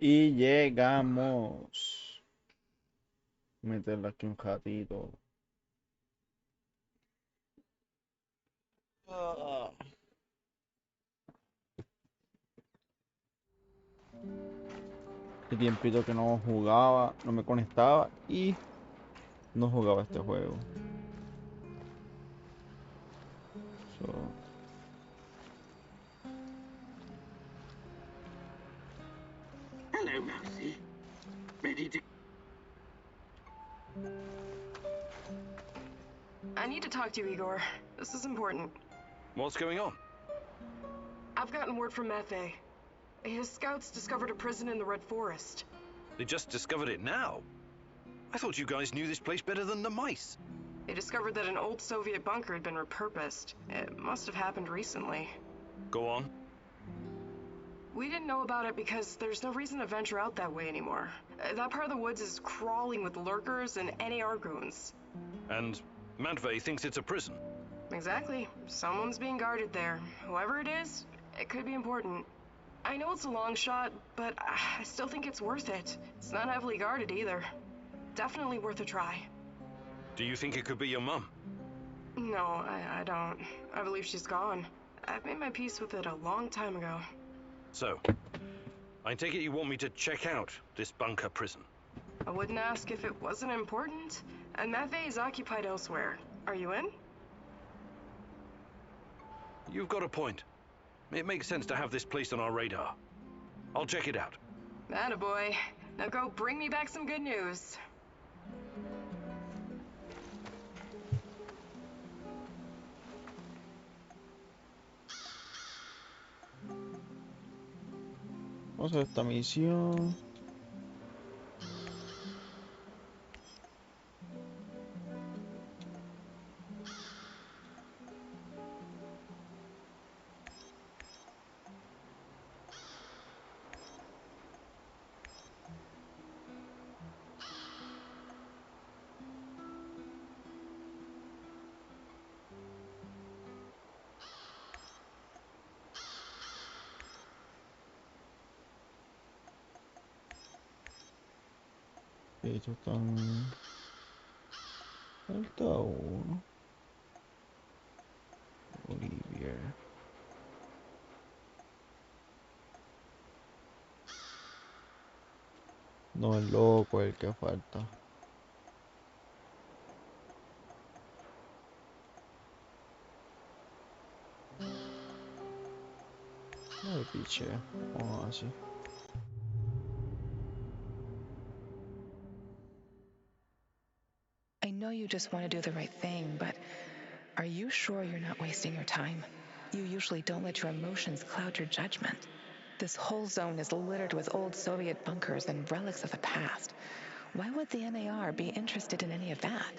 Y llegamos. Meterle aquí un ratito. Ah. Hace tiempito que no jugaba, no me conectaba y no jugaba este juego. So, Hello, Mousy. Ready to... I need to talk to you, Igor. This is important. What's going on? I've gotten word from Mafe. His scouts discovered a prison in the Red Forest. They just discovered it now. I thought you guys knew this place better than the mice. They discovered that an old Soviet bunker had been repurposed. It must have happened recently. Go on. We didn't know about it because there's no reason to venture out that way anymore. That part of the woods is crawling with lurkers and NAR goons. And Matvey thinks it's a prison. Exactly. Someone's being guarded there. Whoever it is, it could be important. I know it's a long shot, but I still think it's worth it. It's not heavily guarded either. Definitely worth a try. Do you think it could be your mum? No, I don't. I believe she's gone. I've made my peace with it a long time ago. So, I take it you want me to check out this bunker prison? I wouldn't ask if it wasn't important. And Mafe is occupied elsewhere. Are you in? You've got a point. It makes sense to have this place on our radar. I'll check it out. Attaboy. Now go bring me back some good news. vamos a ver esta misión. Estos están... Falta uno. Olivier. No, el loco el que falta. Ay, piche. Vamos así. I know you just want to do the right thing, but are you sure you're not wasting your time? You usually don't let your emotions cloud your judgment. This whole zone is littered with old Soviet bunkers and relics of the past. Why would the NAR be interested in any of that?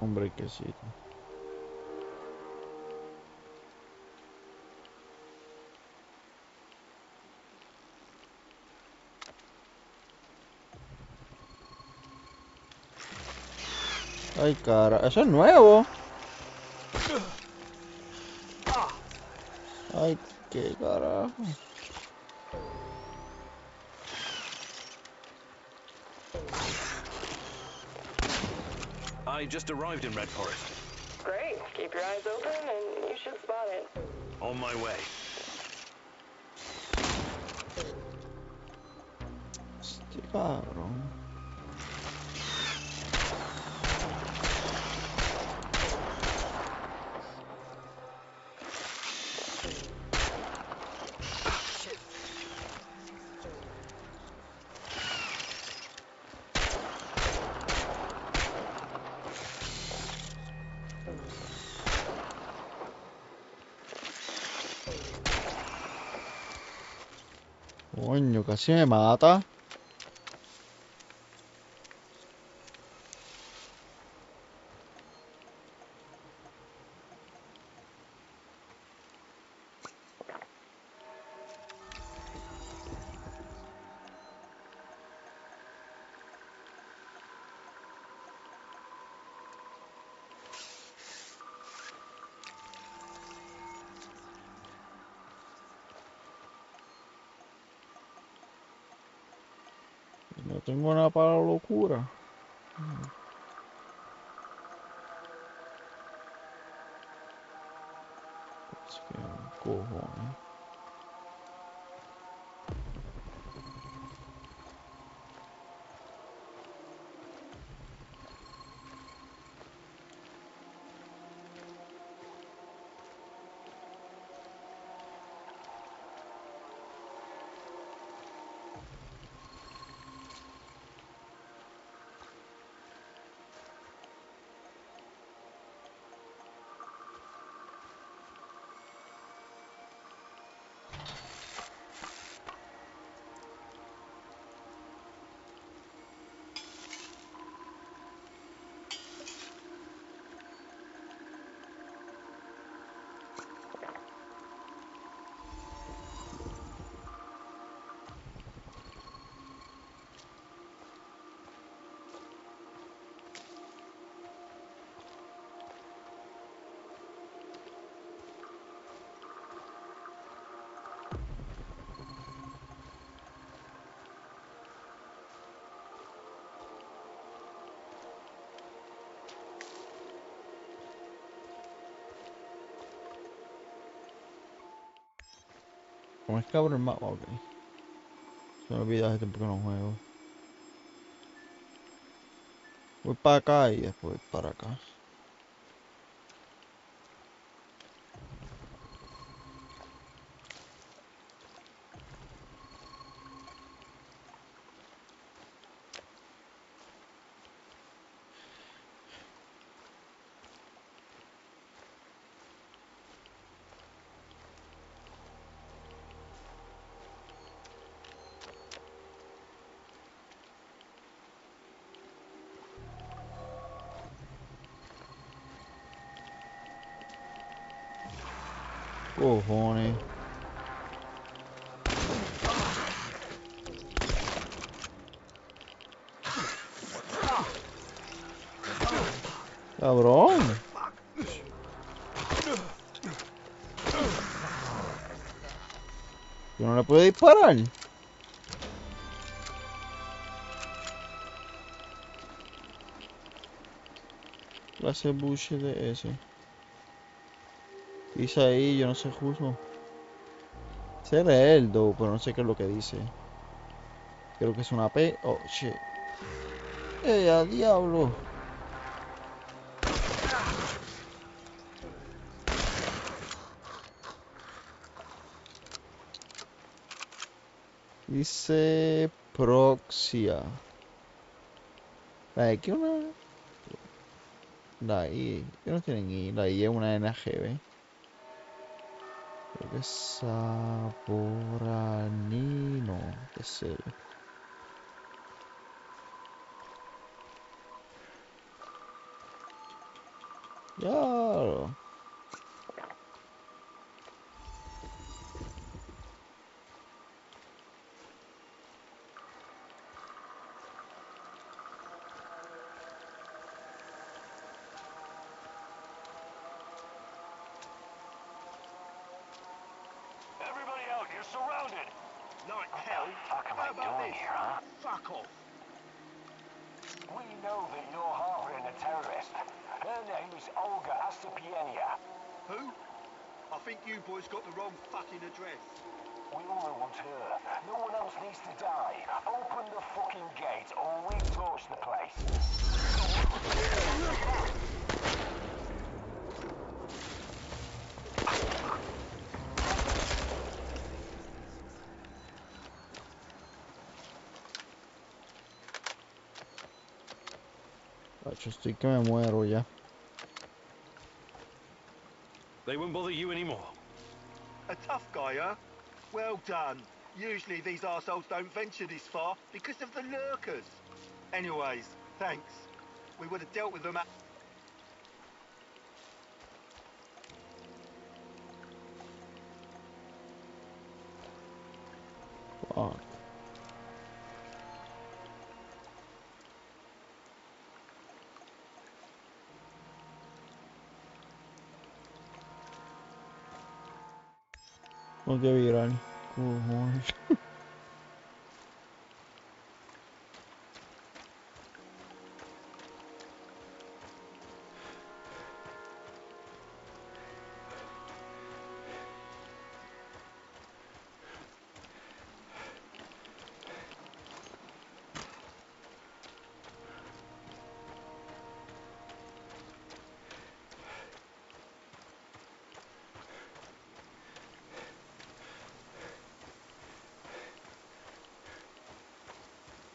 Hombre, que sí. Ay, cara, eso es nuevo. Ay, qué carajo. I just arrived in Red Forest. Great. Keep your eyes open and you should spot it. On my way. Este cabrón. Coño, casi me mata. No tengo nada para la locura. Es que cojones. ¿Cómo es que abro el mapa? Ok. Se me olvida hace tiempo que no juego. Voy para acá y después para acá. Cojones. Cabrón. Yo no le puedo disparar. Clase bullshit de ese. Dice ahí, yo no sé justo. Sé leer, though, pero no sé qué es lo que dice. Creo que es una P. Oh, shit. ¡A diablo! Dice proxia. La X una. La I. ¿Qué no tienen I? La I es una NGB. Creo que es saporanino. ¿Qué sé yo? Ya. Everybody out, you're surrounded! Like hell. What the fuck am I doing here, huh? Fuck off. We know that you're harboring a terrorist. Her name is Olga Asapienia. Who? I think you boys got the wrong fucking address. We only want her. No one else needs to die. Open the fucking gate or we torch the place. Macho, estoy que me muero ya. They won't bother you anymore. A tough guy, huh? Well done. Usually these arseholes don't venture this far because of the lurkers. Anyways, thanks. We would have dealt with them at... Fuck. Tengo que virar. Cojones.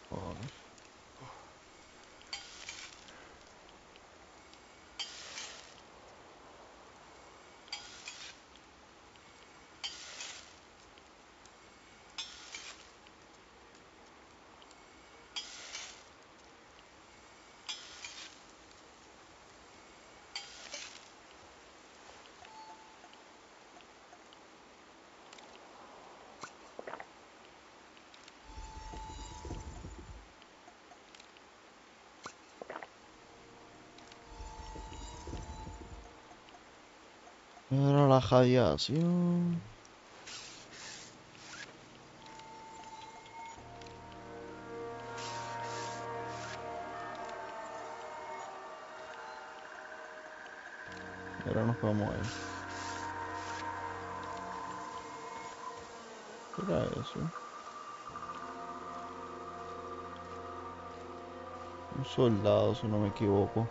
Fuck. Era la radiación. Ahora nos podemos ir. ¿Qué era eso? Un soldado, si no me equivoco.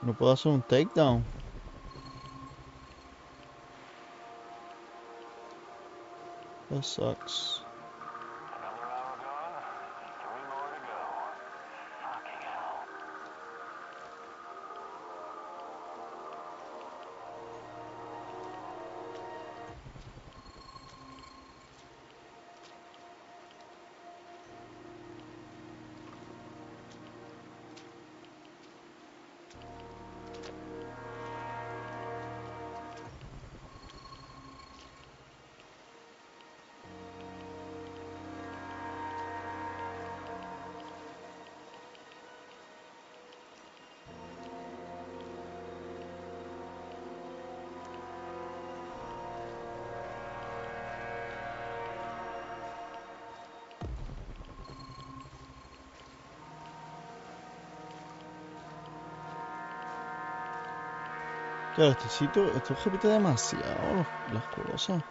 No puedo hacer un takedown. That sucks. Another hour gone. 3 more to go. Fucking hell. Claro, este sitio, esto repite demasiado las cosas.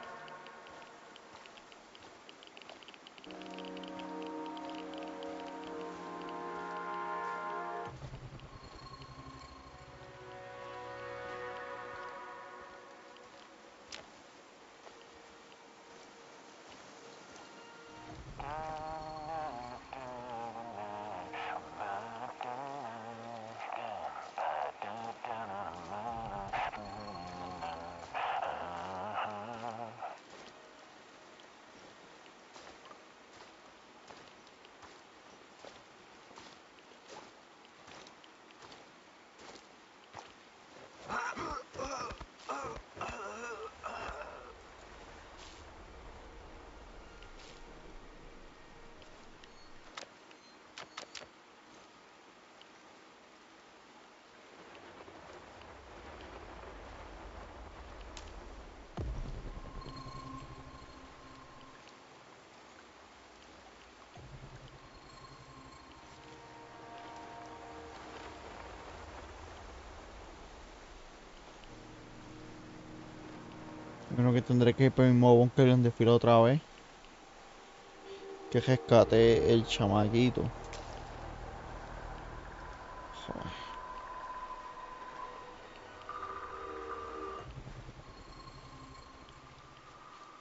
Menos que tendré que ir por el mismo búnker en desfile otra vez. Que rescate el chamaquito. Joder.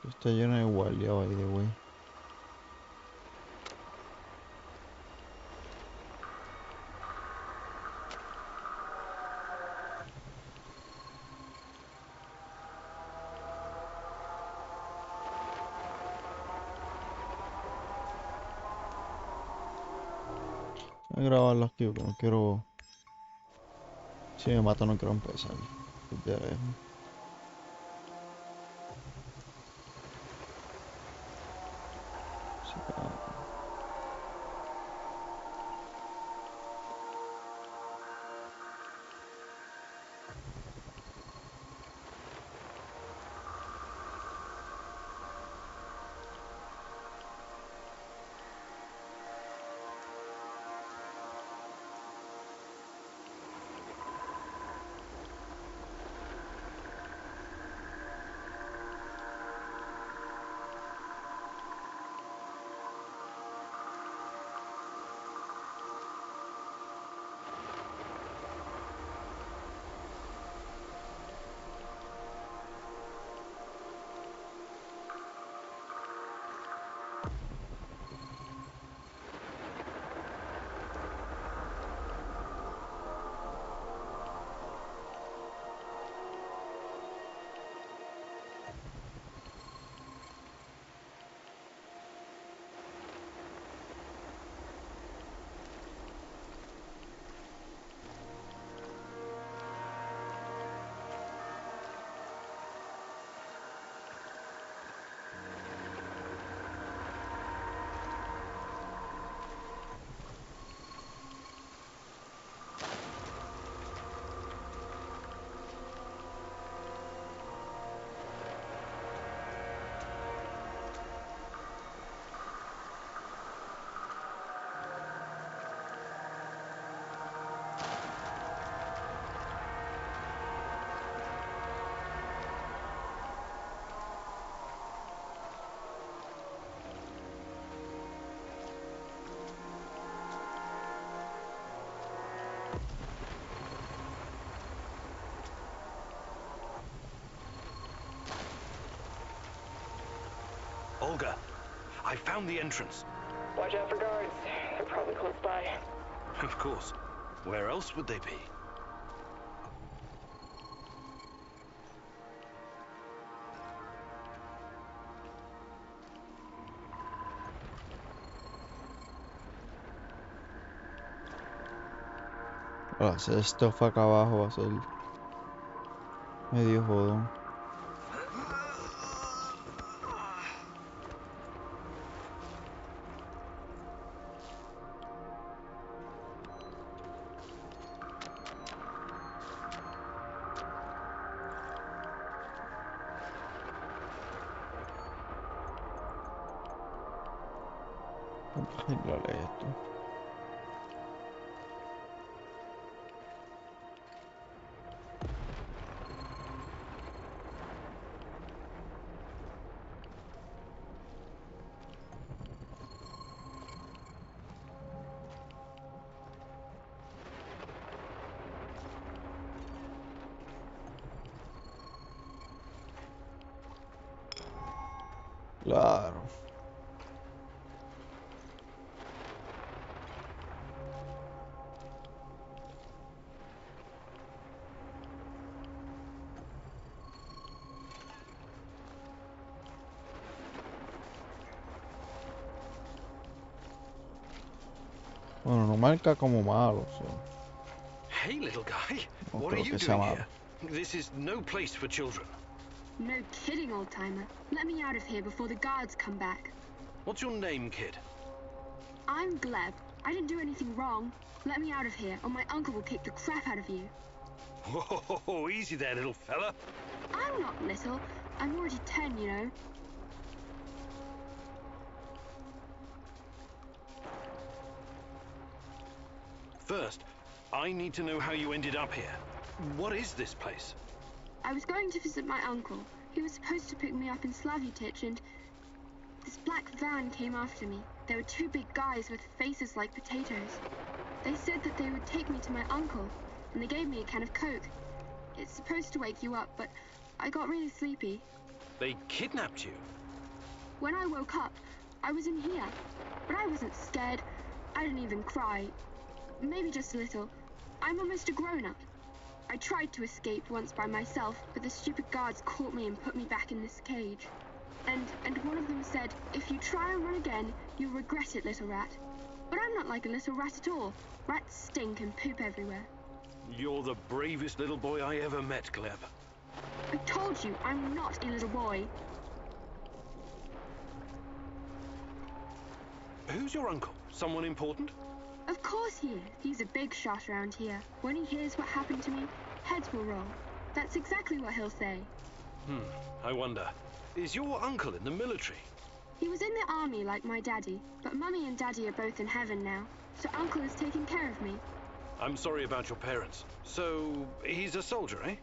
Está lleno de guardia, by the way. Voy a grabarlo aquí porque no quiero. Si me mato no quiero empezar. De lejos. Sí, Olga, I found the entrance. Watch out for guards. They're probably close by. Of course. Where else would they be? Para hacer stuff acá abajo va a ser medio jodón. Vamos a arreglar esto. Claro. Bueno, no marca como malo, so Hey, little guy. no What are creo you que sea doing malo. here? This is no place for children. No kidding, old-timer. Let me out of here before the guards come back. What's your name, kid? I'm Gleb. I didn't do anything wrong. Let me out of here, or my uncle will kick the crap out of you. Whoa, easy there, little fella. I'm not little. I'm already 10, you know. First, I need to know how you ended up here. What is this place? I was going to visit my uncle. He was supposed to pick me up in Slavutich, and this black van came after me. There were two big guys with faces like potatoes. They said that they would take me to my uncle, and they gave me a can of Coke. It's supposed to wake you up, but I got really sleepy. They kidnapped you? When I woke up, I was in here, but I wasn't scared. I didn't even cry. Maybe just a little. I'm almost a grown-up. I tried to escape once by myself, but the stupid guards caught me and put me back in this cage. And one of them said, if you try and run again, you'll regret it, little rat. But I'm not like a little rat at all. Rats stink and poop everywhere. You're the bravest little boy I ever met, Gleb. I told you, I'm not a little boy. Who's your uncle? Someone important? Of course he is. He's a big shot around here. When he hears what happened to me, heads will roll. That's exactly what he'll say. I wonder. Is your uncle in the military? He was in the army like my daddy, but Mummy and Daddy are both in heaven now, so Uncle is taking care of me. I'm sorry about your parents. So, he's a soldier, eh?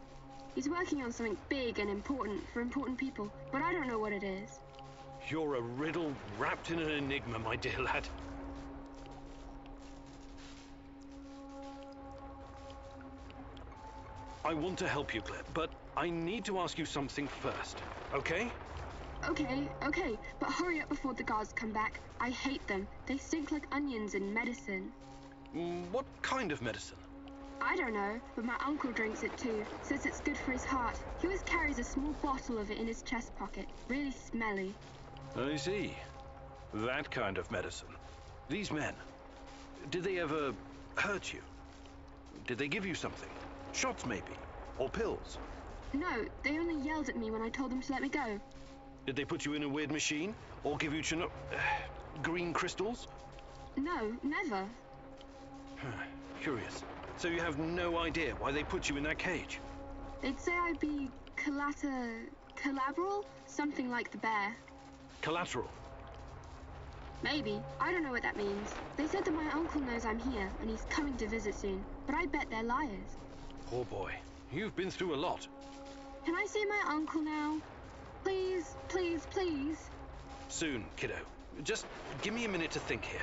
He's working on something big and important for important people, but I don't know what it is. You're a riddle wrapped in an enigma, my dear lad. I want to help you, Gleb, but I need to ask you something first, okay? Okay, but hurry up before the guards come back. I hate them. They stink like onions and medicine. What kind of medicine? I don't know, but my uncle drinks it too. Says it's good for his heart. He always carries a small bottle of it in his chest pocket. Really smelly. I see. That kind of medicine. These men, did they ever hurt you? Did they give you something? Shots, maybe? Or pills? No, they only yelled at me when I told them to let me go. Did they put you in a weird machine? Or give you green crystals? No, never. Curious. So you have no idea why they put you in that cage? They'd say I'd be collateral? Something like the bear. Collateral? Maybe. I don't know what that means. They said that my uncle knows I'm here, and he's coming to visit soon. But I bet they're liars. Poor boy. You've been through a lot. Can I see my uncle now? Please, please, please. Soon, kiddo. Just give me a minute to think here.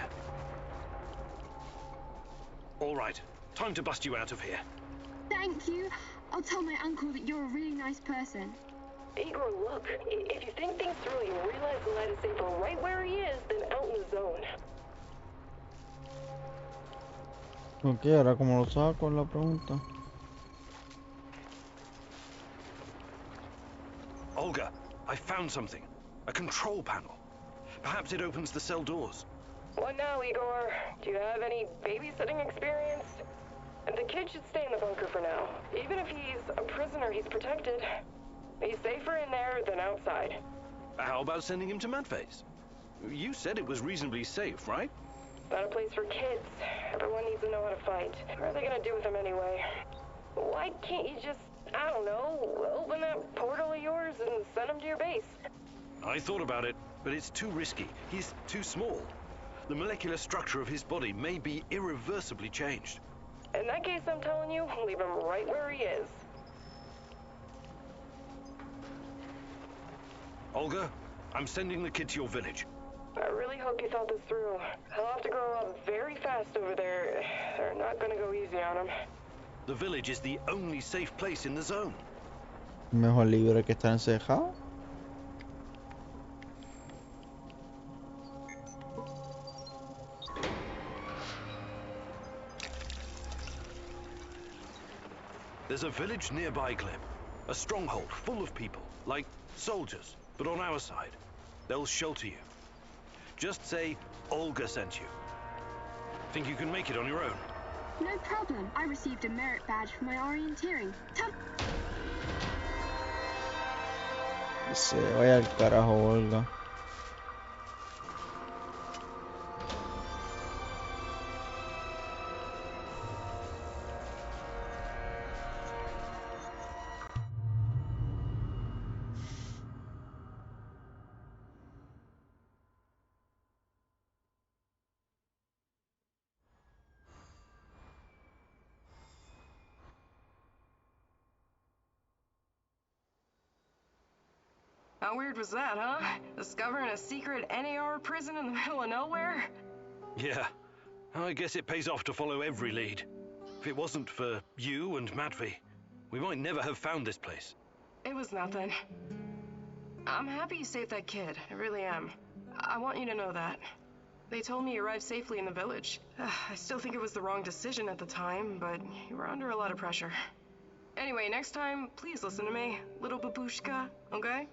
All right. Time to bust you out of here. Thank you. I'll tell my uncle that you're a really nice person. Igor, look. If you think things through, you realize the light is safer right where he is than out in the zone. Ok, ahora como lo saco es la pregunta. Olga, I found something. A control panel. Perhaps it opens the cell doors. What now, Igor? Do you have any babysitting experience? The kid should stay in the bunker for now. Even if he's a prisoner, he's protected. He's safer in there than outside. How about sending him to Madface? You said it was reasonably safe, right? Not a place for kids. Everyone needs to know how to fight. What are they gonna do with him anyway? Why can't you just, I don't know, open that portal of yours and send him to your base? I thought about it, but it's too risky. He's too small. The molecular structure of his body may be irreversibly changed. In that case, I'm telling you, leave him right where he is. Olga, I'm sending the kid to your village. I really hope you thought this through. He'll have to grow up very fast over there. They're not gonna go easy on him. The village is the only safe place in the zone. Mejor libre que estar encejado. There's a village nearby, Gleb. A stronghold full of people, like soldiers, but on our side. They'll shelter you. Just say Olga sent you. Think you can make it on your own? No problem. I received a merit badge for my orienteering. Se vaya al carajo, Olga. How weird was that, huh? Discovering a secret NAR prison in the middle of nowhere? Yeah, I guess it pays off to follow every lead. If it wasn't for you and Matvey, we might never have found this place. It was nothing. I'm happy you saved that kid. I really am. I want you to know that. They told me you arrived safely in the village. I still think it was the wrong decision at the time, but you were under a lot of pressure. Anyway, next time, please listen to me, little babushka, okay?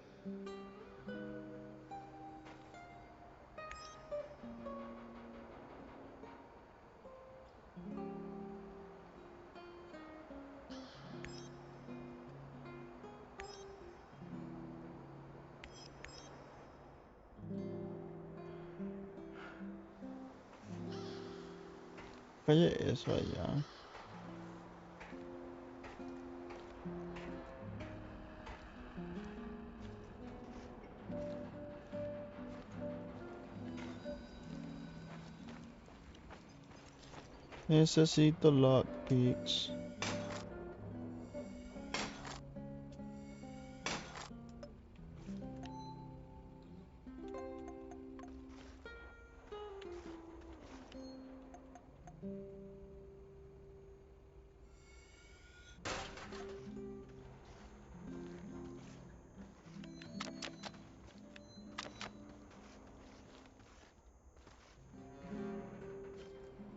Oye, eso allá. Necesito lockpicks.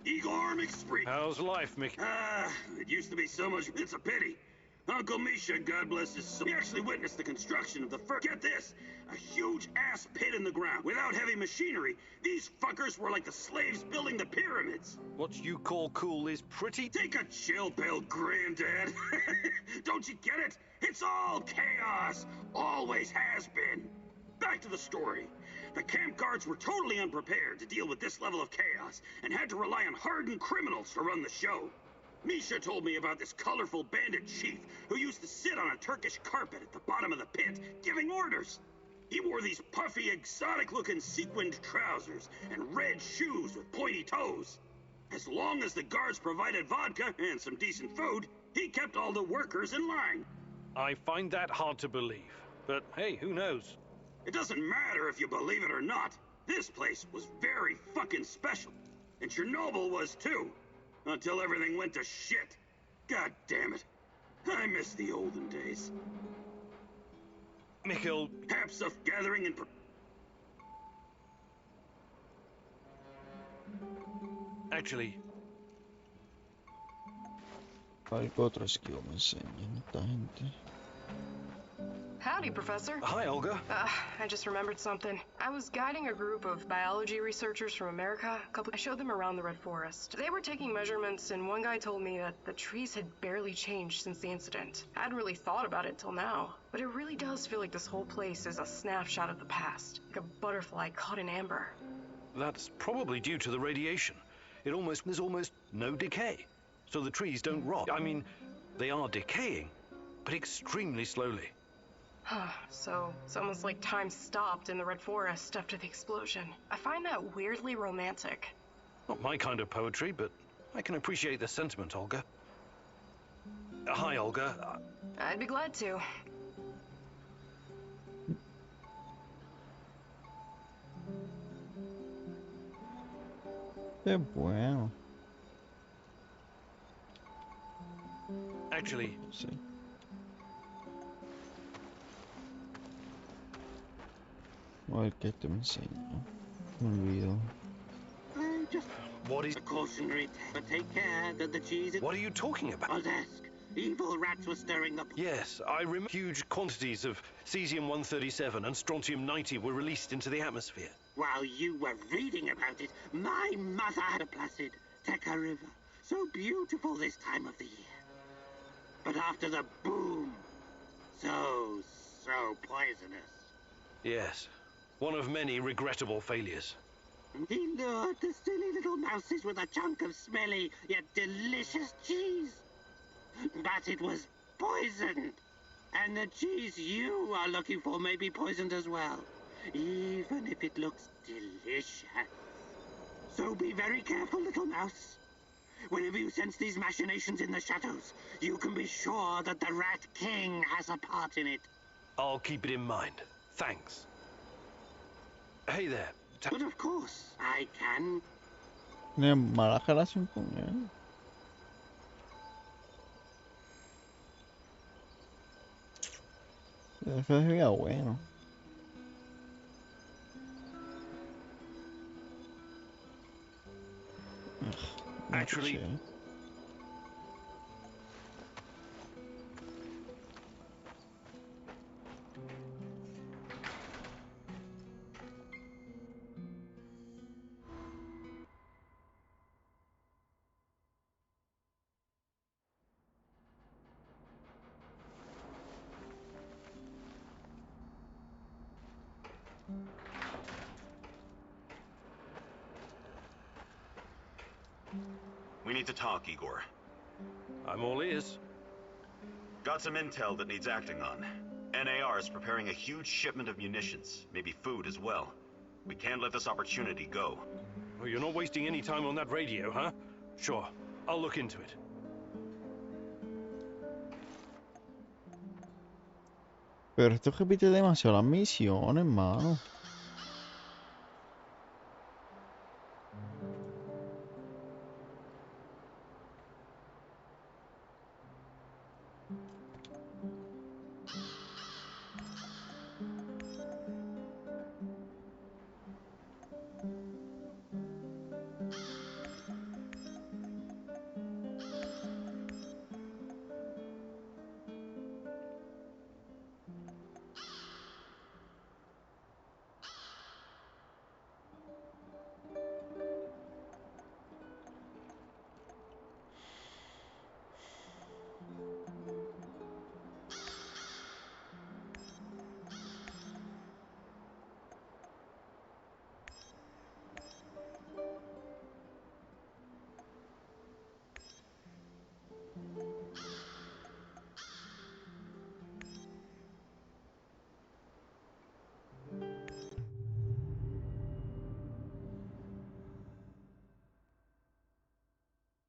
Igor McSpree. How's life, Mick? It used to be so much. It's a pity. Uncle Misha, God bless his soul, he actually witnessed the construction of the first. Get this! A huge ass pit in the ground. Without heavy machinery, these fuckers were like the slaves building the pyramids. What you call cool is pretty... Take a chill pill, Granddad. Don't you get it? It's all chaos. Always has been. Back to the story. The camp guards were totally unprepared to deal with this level of chaos and had to rely on hardened criminals to run the show. Misha told me about this colorful bandit chief who used to sit on a Turkish carpet at the bottom of the pit, giving orders. He wore these puffy, exotic-looking sequined trousers and red shoes with pointy toes. As long as the guards provided vodka and some decent food, he kept all the workers in line. I find that hard to believe. But hey, who knows? It doesn't matter if you believe it or not. This place was very fucking special. And Chernobyl was too. Until everything went to shit. God damn it. I miss the olden days. Mikkel... Hapsuf gathering and... Actually... Algo otro esquivo me enseñan esta gente. Howdy, Professor. Hi, Olga. I just remembered something. I was guiding a group of biology researchers from America. I showed them around the Red Forest. They were taking measurements, and one guy told me that the trees had barely changed since the incident. I hadn't really thought about it till now, but it really does feel like this whole place is a snapshot of the past, like a butterfly caught in amber. That's probably due to the radiation. There's almost no decay, so the trees don't rot. I mean, they are decaying, but extremely slowly. So it's almost like time stopped in the Red Forest after the explosion. I find that weirdly romantic. Not my kind of poetry, but I can appreciate the sentiment, Olga. Hi, Olga. I'd be glad to. Qué bueno. Actually... Sí. A ver qué este me enseña. Me olvido. Just What is... a cautionary tale. But take care that the cheese is... What are you talking about? I'll ask. Evil rats were stirring up... Yes, I remember huge quantities of cesium-137 and strontium-90 were released into the atmosphere. While you were reading about it, my mother had a placid Teka River. So beautiful this time of the year. But after the boom, so poisonous. Yes, one of many regrettable failures. He lured the silly little mouses with a chunk of smelly yet delicious cheese. But it was poisoned. And the cheese you are looking for may be poisoned as well, even if it looks delicious. So be very careful, little mouse. Whenever you sense these machinations in the shadows, you can be sure that the Rat King has a part in it. I'll keep it in mind. Thanks. Hey there. But of course, I can. Tiene mala relación con él. Eso sería bueno. Actually, We need to talk, Igor. I'm all ears. Got some intel that needs acting on. NAR is preparing a huge shipment of munitions, maybe food as well. We can't let this opportunity go. Well, you're not wasting any time on that radio, huh? Sure, I'll look into it. Pero esto repite demasiado las misiones, mano.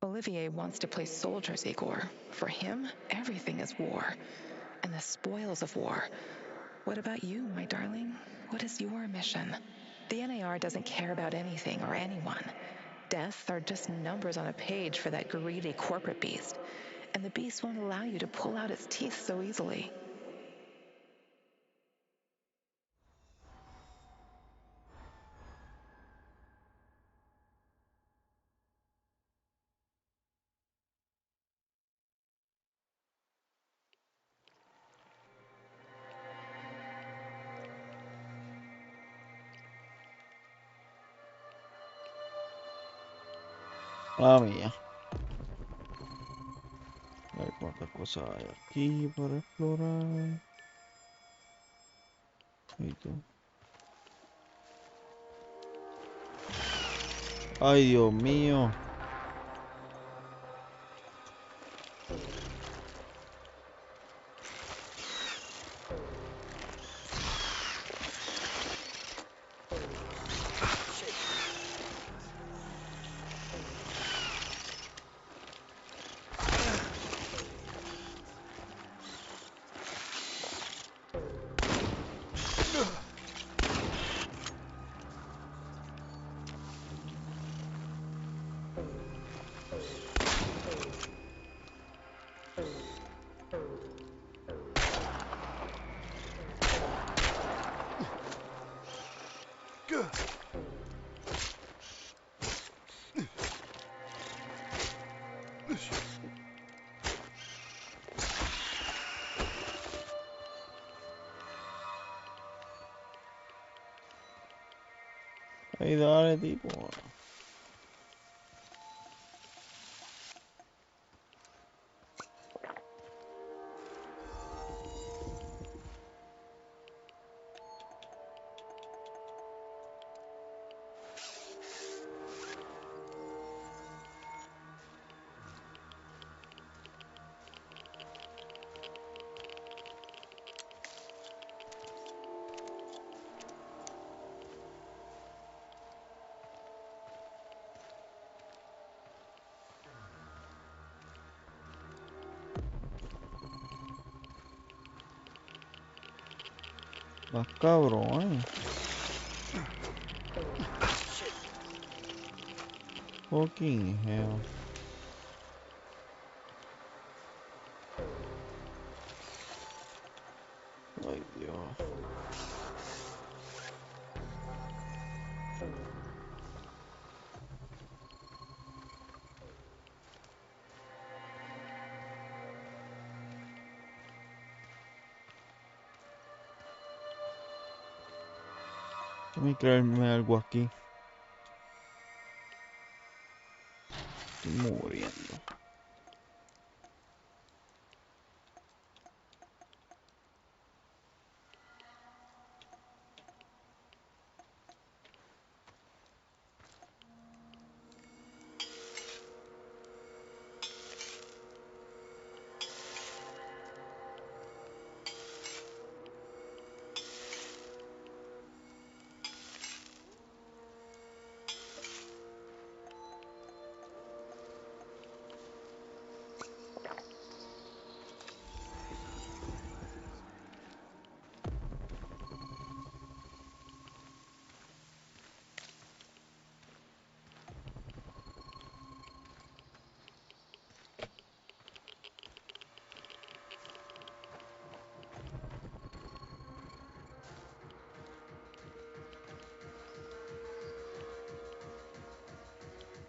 Olivier wants to play soldiers, Igor. For him, everything is war, and the spoils of war. What about you, my darling? What is your mission? The NAR doesn't care about anything or anyone. Death are just numbers on a page for that greedy corporate beast, and the beast won't allow you to pull out its teeth so easily. La mía. A ver cuántas cosas hay aquí para explorar. ¿Y tú? Ay, Dios mío. Ahí dale, tipo. Más cabrones. Fucking hell. Ay, Dios. Déjame creerme algo aquí. Estoy muriendo.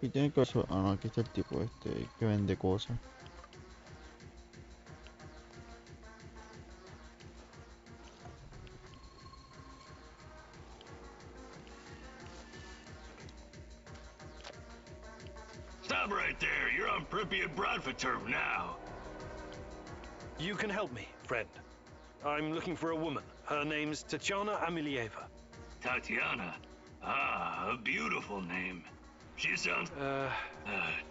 Y tiene que ser. Ah, no, aquí está el tipo este que vende cosas. Stop right there. You're on Pripyat Bradford turf now. You can help me, friend. I'm looking for a woman. Her name's Tatiana Amilieva. Tatiana. Ah, a beautiful name. She sounds...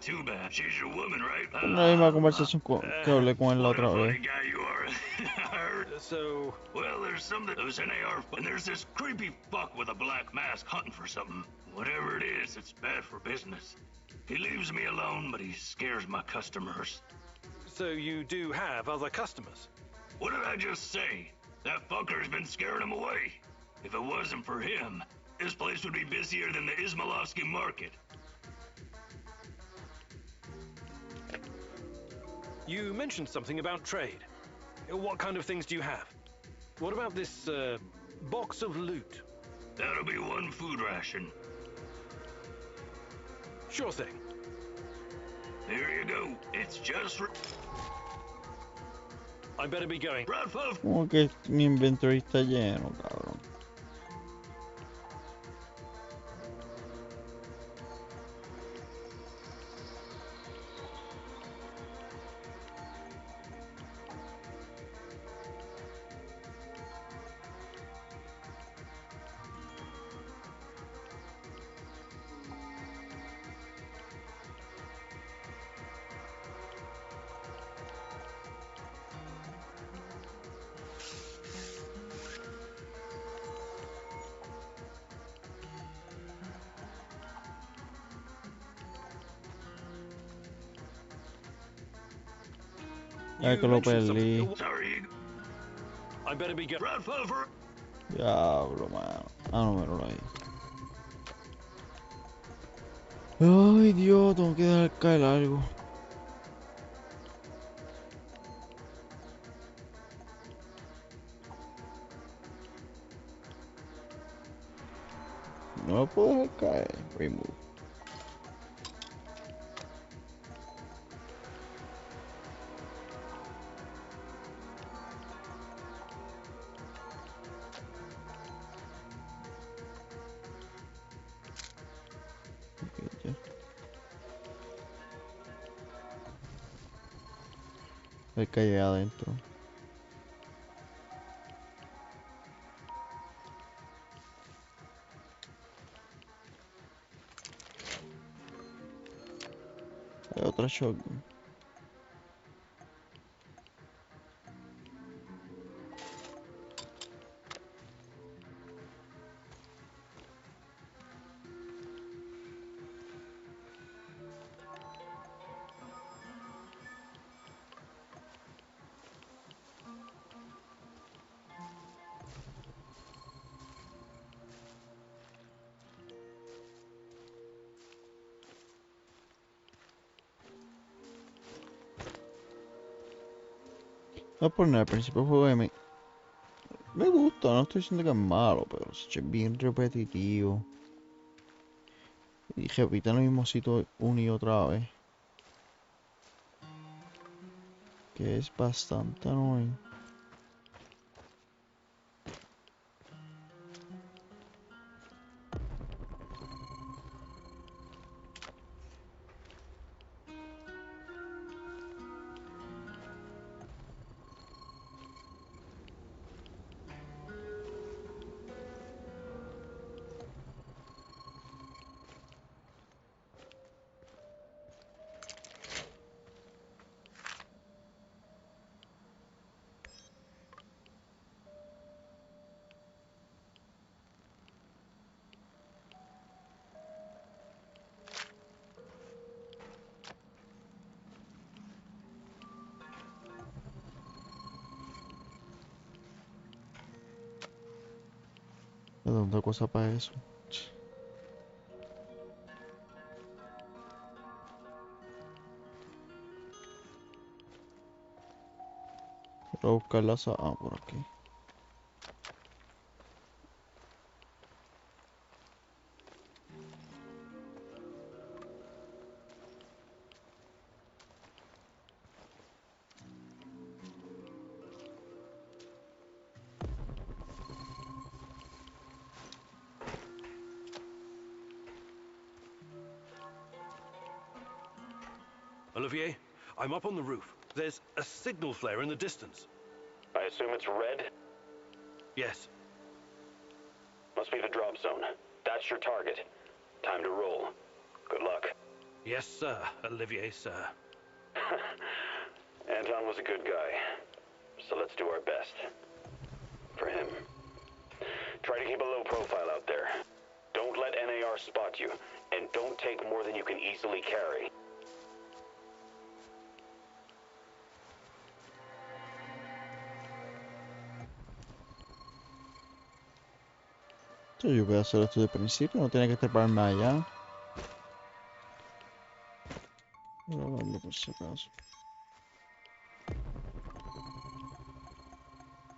too bad. She's your woman, right? La misma conversación que hablé con él la What a otra vez. funny guy you are. I heard... So... Well, there's something... There's an AR... And there's this creepy fuck with a black mask hunting for something. Whatever it is, it's bad for business. He leaves me alone, but he scares my customers. So you do have other customers? What did I just say? That fucker's been scaring him away. If it wasn't for him, this place would be busier than the Ismailovsky market. You mentioned something about trade. What kind of things do you have? What about this, box of loot? That'll be one food ration. Sure thing. There you go. It's just... I better be going. Bradford! Como que mi inventory está lleno, cabrón. Ya que lo perdí. Sorry. I better be going. Bradford! Diablo, mano. Ah, no, míralo ahí. Ay, Dios, tengo que dejar caer algo. No lo puedo dejar caer. Remove. Ok, ya. Hay que llegar adentro. Hay otra shotgun. Voy a poner al principio del juego me gusta, no estoy diciendo que es malo, pero es bien repetitivo. Y repiten el mismo sitio una y otra vez. Que es bastante annoying. Me da tanta cosa para eso. Voy a buscar por aquí. Olivier, I'm up on the roof. There's a signal flare in the distance. I assume it's red? Yes. Must be the drop zone. That's your target. Time to roll. Good luck. Yes, sir, Olivier, sir. Anton was a good guy, so let's do our best. For him. Try to keep a low profile out there. Don't let NAR spot you, and don't take more than you can easily carry. Yo voy a hacer esto de principio, no tiene que treparme allá. Voy a darle por si acaso.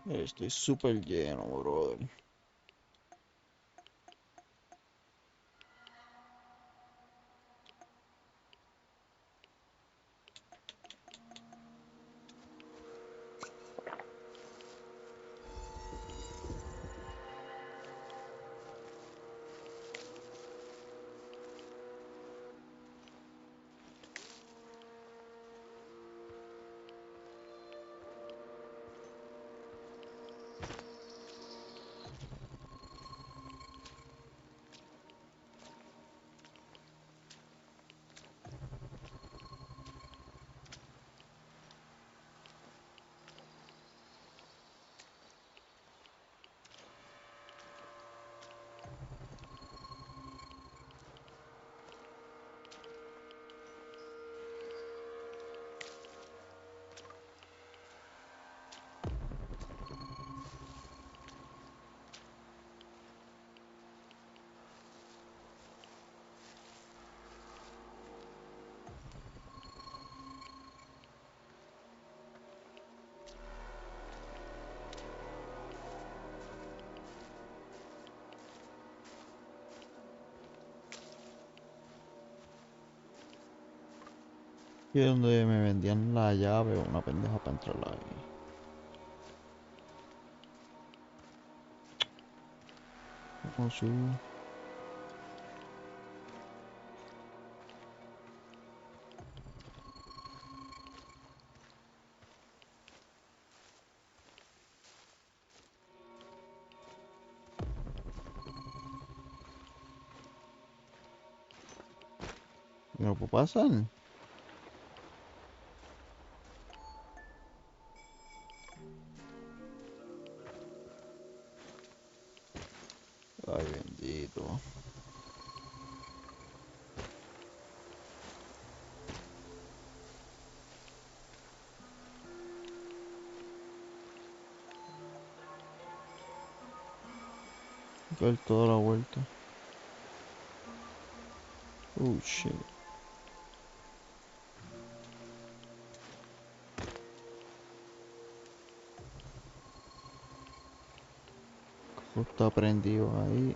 Estoy súper lleno, brother. Y es donde me vendían la llave o una pendeja para entrar ahí. ¿Cómo subo? ¿No puedo pasar? Ay, bendito. Dar toda la vuelta. Oh, shit. Está prendido ahí.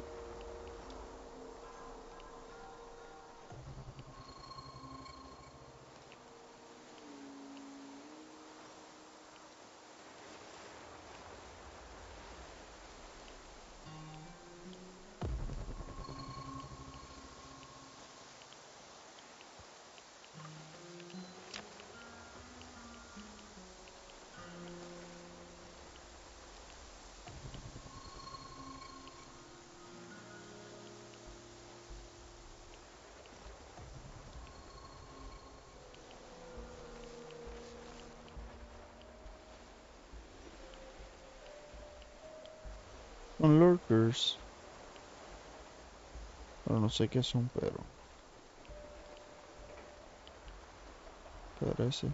Son lurkers. Pero no sé qué son, pero parece.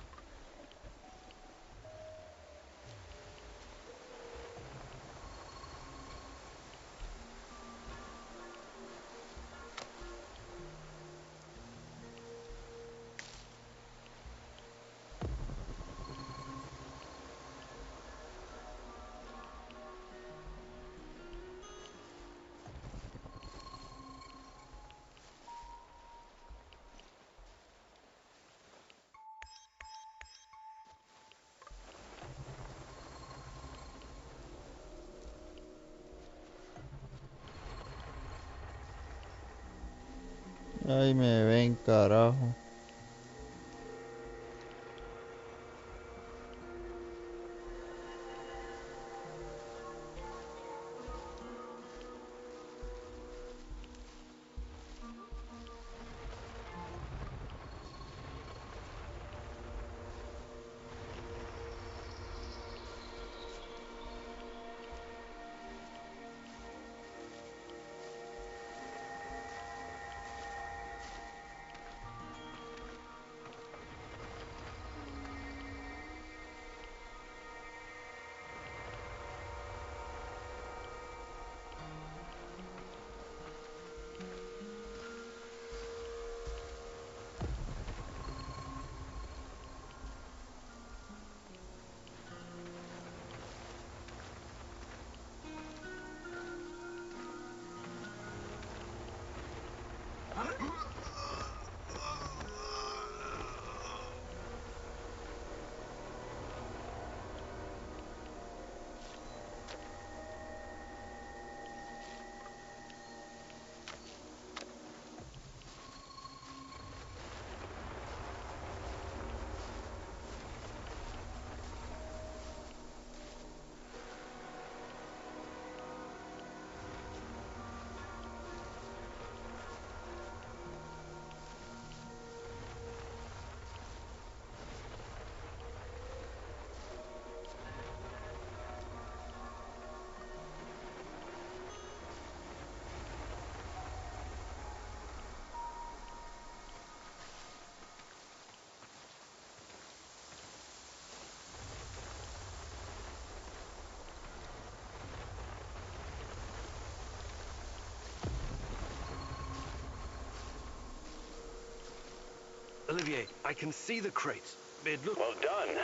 Ay, me ven, carajo. Olivier, I can see the crates. It looks... Well done.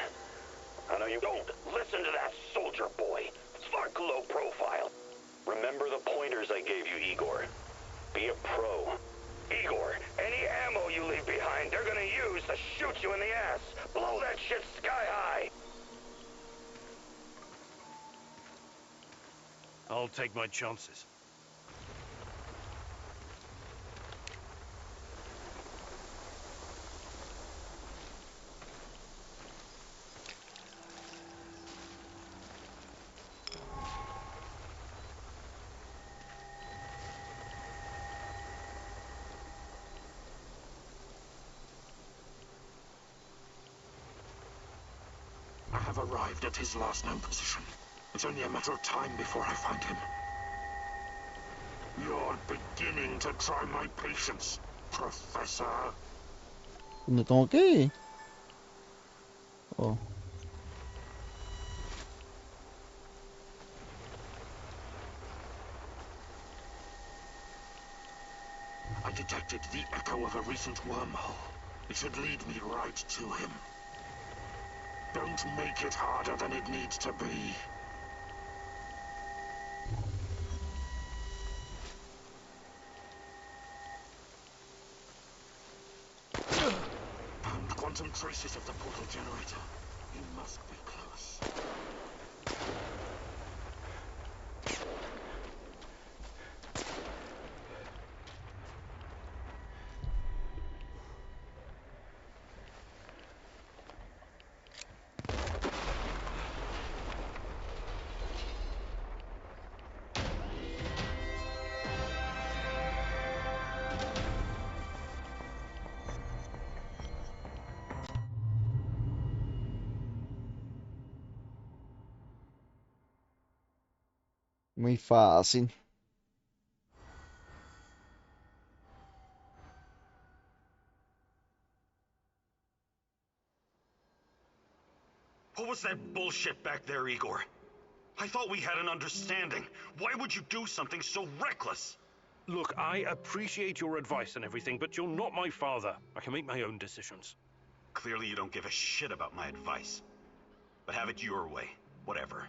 I know you don't listen to that soldier boy. Smart low profile. Remember the pointers I gave you, Igor. Be a pro. Igor, any ammo you leave behind, they're gonna use to shoot you in the ass. Blow that shit sky high. I'll take my chances. I have arrived at his last known position. It's only a matter of time before I find him. You're beginning to try my patience, Professor. ¿Dónde tengo que ir? Oh. I detected the echo of a recent wormhole. It should lead me right to him. Don't make it harder than it needs to be. phantom traces of the portal generator. You must be close. Muy fácil. What was that bullshit back there, Igor? I thought we had an understanding. Why would you do something so reckless? Look, I appreciate your advice and everything, but you're not my father. I can make my own decisions. Clearly you don't give a shit about my advice. But have it your way. Whatever.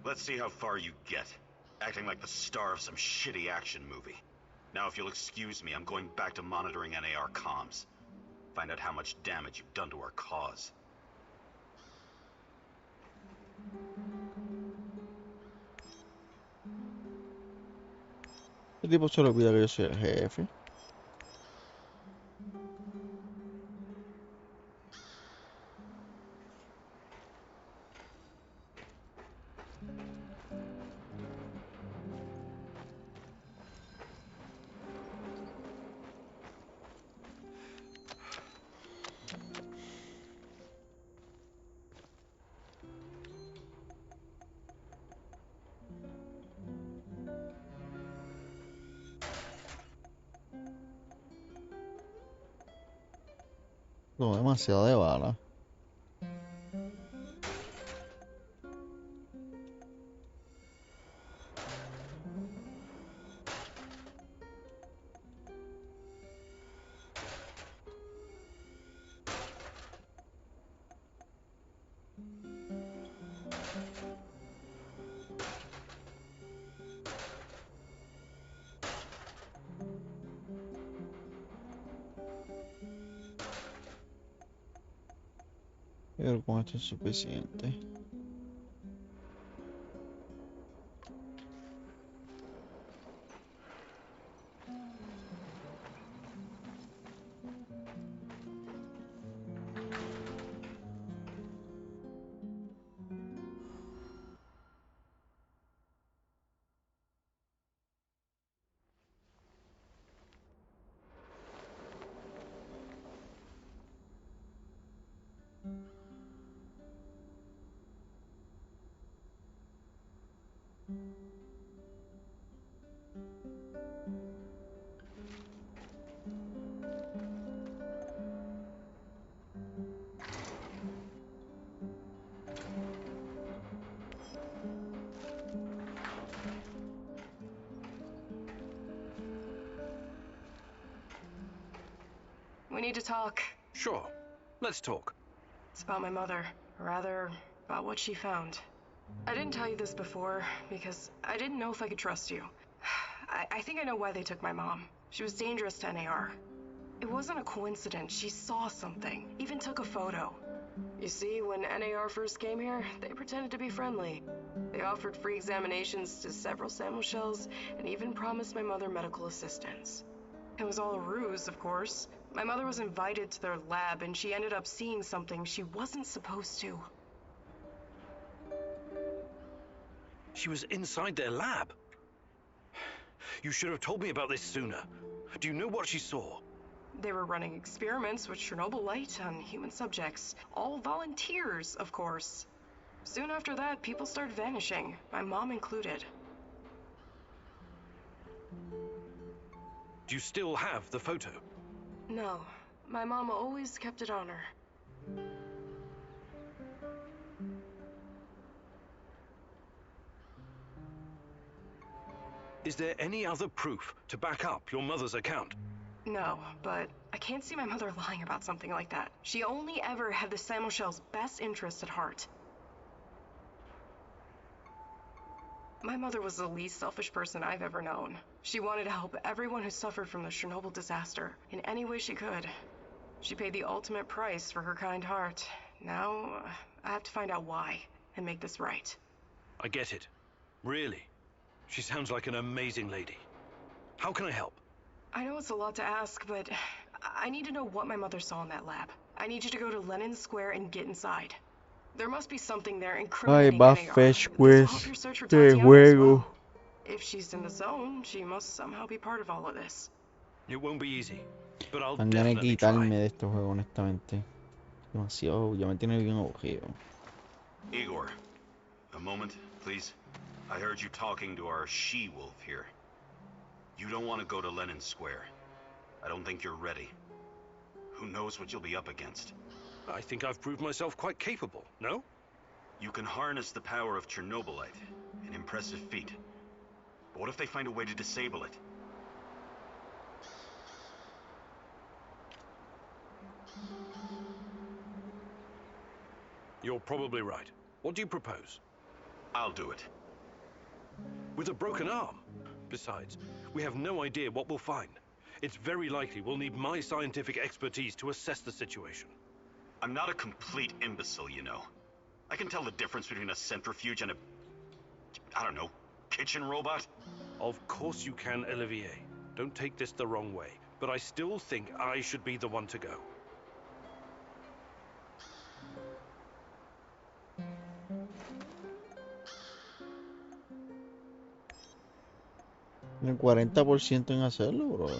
Let's see how far you get. Acting like the star of some shitty action movie. Now if you'll excuse me, I'm going back to monitoring NAR comms. Find out how much damage you've done to our cause. El tipo se le olvida que yo soy el jefe. No, demasiado de bala. Pero con esto es suficiente. We need to talk. Sure. Let's talk. It's about my mother. Or rather, about what she found. I didn't tell you this before, because I didn't know if I could trust you. I think I know why they took my mom. She was dangerous to NAR. It wasn't a coincidence. She saw something. Even took a photo. You see, when NAR first came here, they pretended to be friendly. They offered free examinations to several sample shells, and even promised my mother medical assistance. It was all a ruse, of course. My mother was invited to their lab, and she ended up seeing something she wasn't supposed to. She was inside their lab. You should have told me about this sooner. Do you know what she saw? They were running experiments with chernobylite on human subjects. All volunteers, of course. Soon after that, people started vanishing, my mom included. Do you still have the photo? No, my mom always kept it on her. Is there any other proof to back up your mother's account? No, but I can't see my mother lying about something like that. She only ever had the Samuel's best interest at heart. My mother was the least selfish person I've ever known. She wanted to help everyone who suffered from the Chernobyl disaster in any way she could. She paid the ultimate price for her kind heart. Now, I have to find out why and make this right. I get it. Really. She sounds like an amazing lady. How can I help? I know it's a lot to ask, but I need to know what my mother saw in that lab. I need you to go to Lenin Square and get inside. There must be something there Ay, incriminating va NAR. Fetch This will help Quest your search for de Tatiana as well. juego. If she's in the zone, she must somehow be part of all of this. It won't be easy, but I'll Dan ganas de definitely quitarme try. de este juego, honestamente. Demasiado, ya me tiene bien aburrido. Igor, a moment, please. I heard you talking to our she-wolf here. You don't want to go to Lenin Square. I don't think you're ready. Who knows what you'll be up against? I think I've proved myself quite capable, no? You can harness the power of chernobylite, an impressive feat. But what if they find a way to disable it? You're probably right. What do you propose? I'll do it. With a broken arm? Besides, we have no idea what we'll find. It's very likely we'll need my scientific expertise to assess the situation. I'm not a complete imbecile, you know. I can tell the difference between a centrifuge and a... I don't know, kitchen robot? Of course you can, Olivier. Don't take this the wrong way, but I still think I should be the one to go. El 40% en hacerlo, bro.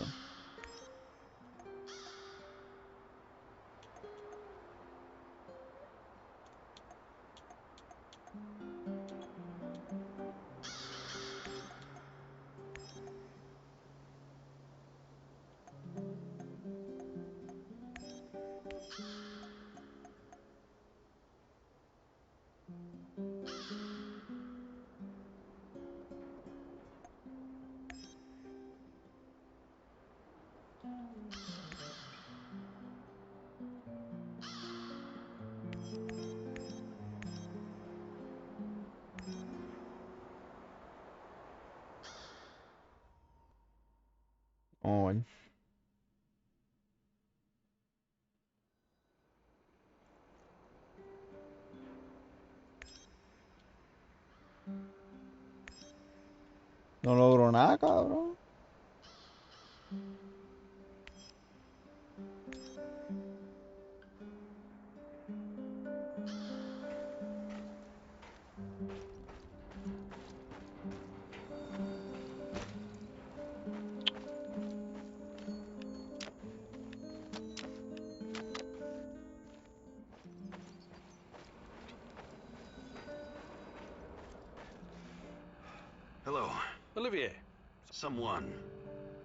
On. No logro nada, cabrón. Hello. Olivier. Someone.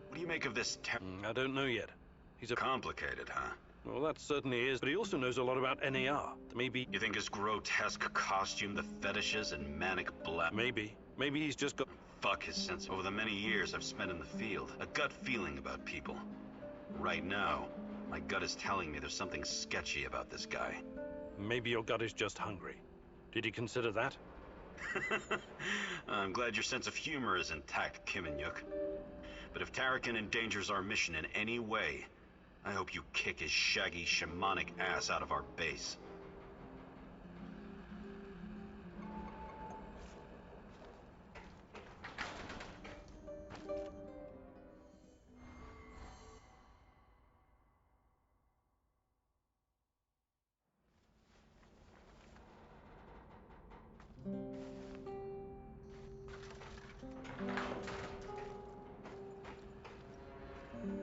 What do you make of this I don't know yet. He's a... Complicated, huh? Well, that certainly is, but he also knows a lot about NAR. Maybe... You think his grotesque costume, the fetishes, and manic black... Maybe. Maybe he's just got... Fuck his sense. Over the many years I've spent in the field, a gut feeling about people. Right now, my gut is telling me there's something sketchy about this guy. Maybe your gut is just hungry. Did he consider that? I'm glad your sense of humor is intact, Kiminyuk. But if Tarakan endangers our mission in any way, I hope you kick his shaggy shamanic ass out of our base.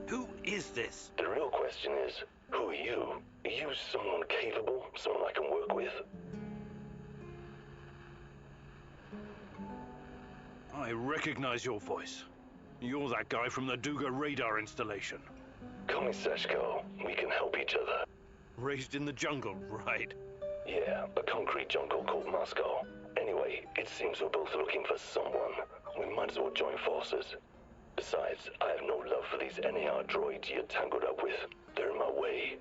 Who is this? The real question is, who are you? Are you someone capable? Someone I can work with? I recognize your voice. You're that guy from the Duga radar installation. Call me Seshko. We can help each other. Raised in the jungle, right? Yeah, a concrete jungle called Moscow. Anyway, it seems we're both looking for someone. We might as well join forces. Besides, I have no love for these NAR droids you're tangled up with. They're in my way.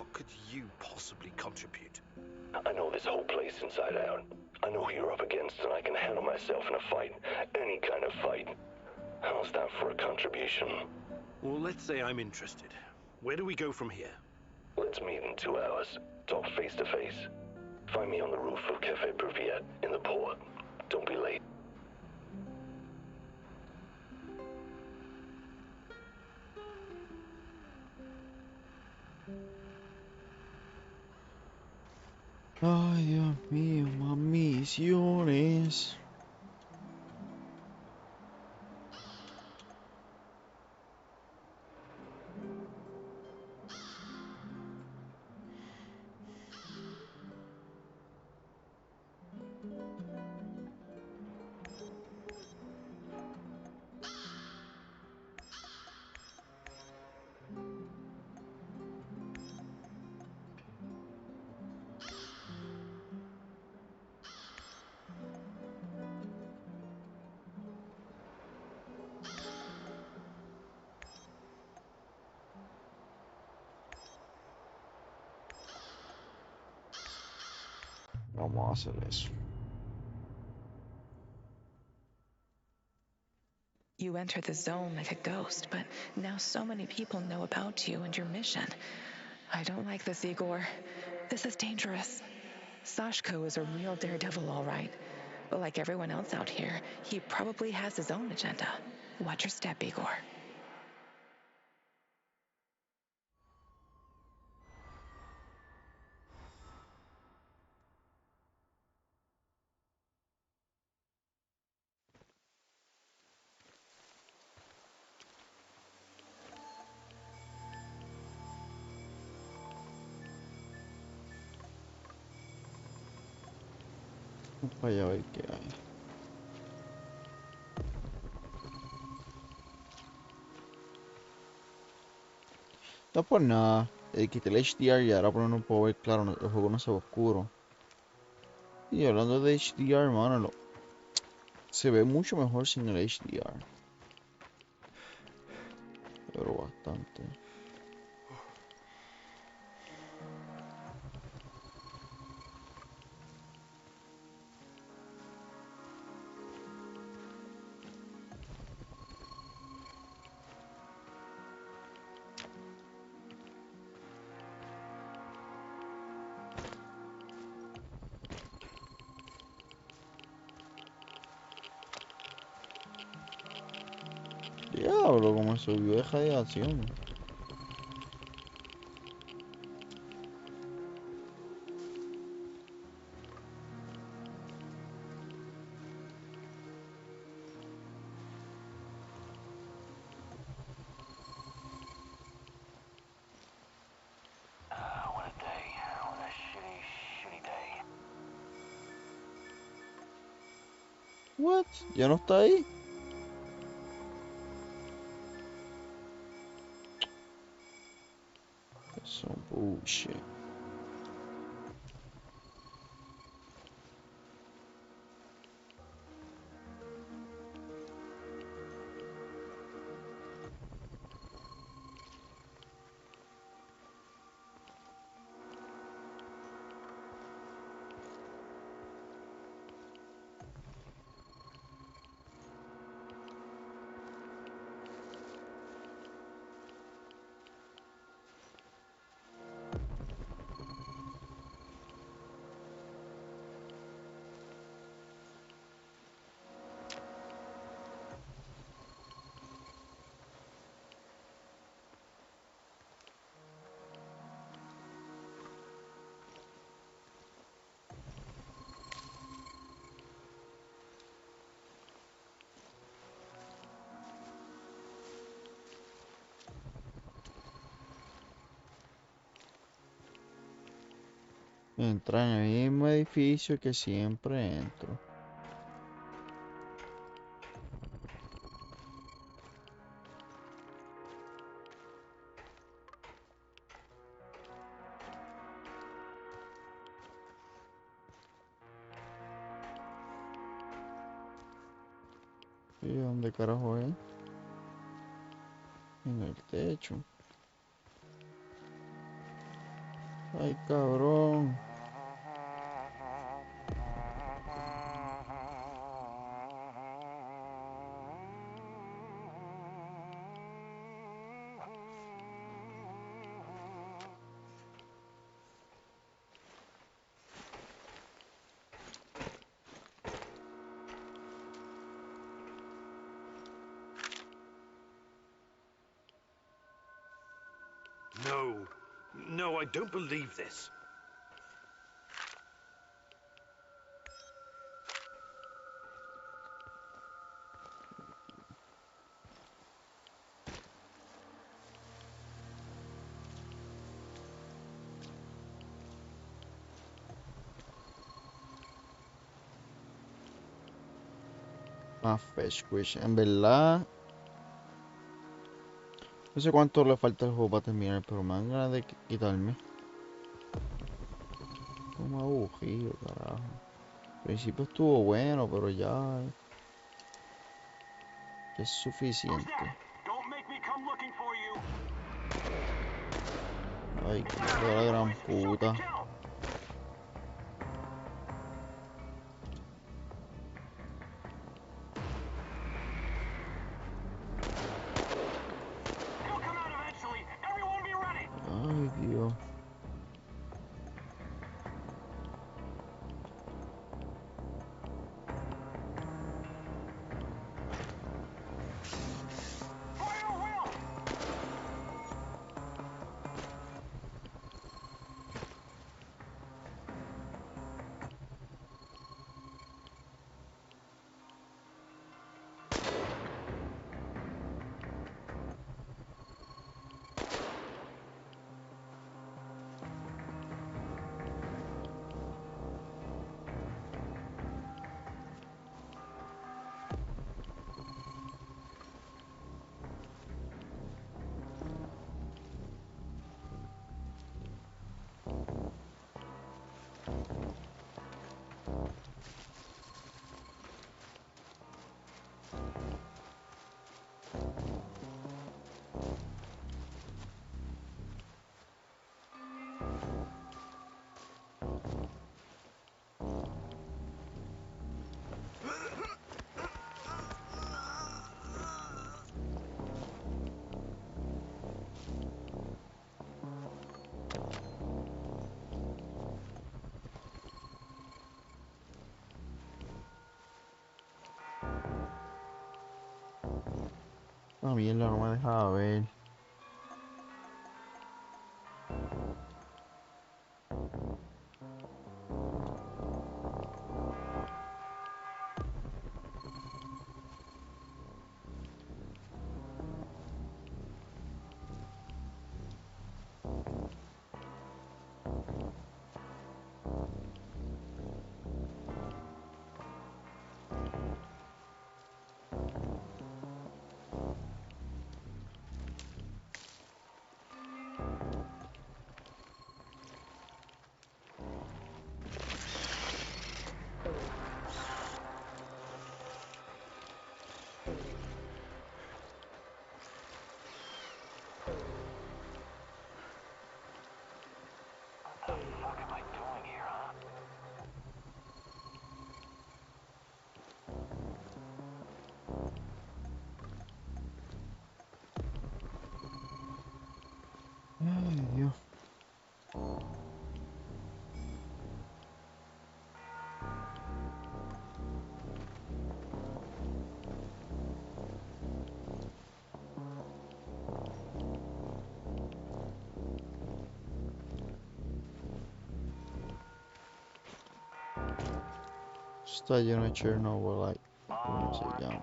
what could you possibly contribute? I know this whole place inside out. I know who you're up against, and I can handle myself in a fight. Any kind of fight. How's that for a contribution? Well, let's say I'm interested. Where do we go from here? Let's meet in 2 hours. Talk face to face. Find me on the roof of Cafe Breviet in the port. Don't be late. Ay, Dios mío, más misiones. Vamos a hacer eso. You entered the zone like a ghost, but now so many people know about you and your mission. I don't like this, Igor. This is dangerous. Sashko is a real daredevil, all right. But like everyone else out here, he probably has his own agenda. Watch your step, Igor. Vamos para allá a ver qué hay. No por nada. Quité el HDR y ahora por no puedo ver claro, el juego no se ve oscuro. Y hablando de HDR, hermano, se ve mucho mejor sin el HDR. Pero bastante. Diablo, como subió de radiación. What a day. What a shitty day. What? ¿Ya no está ahí? Eso es bullshit. Entra en el mismo edificio que siempre entro. ¿Y dónde carajo es? En el techo. Ay, cabrón. No. No, I don't believe this. Ah, fetch quest. En verdad, no sé cuánto le falta al juego para terminar, pero me dan ganas de quitarme. Como aburrido, carajo. Al principio estuvo bueno, pero ya es suficiente. Ay, qué hijo de la gran puta. Ay, Dios. Ah, mierda, no me dejaba ver. Ay, Dios. Está lleno de chernobylite. ¿Cómo se llama?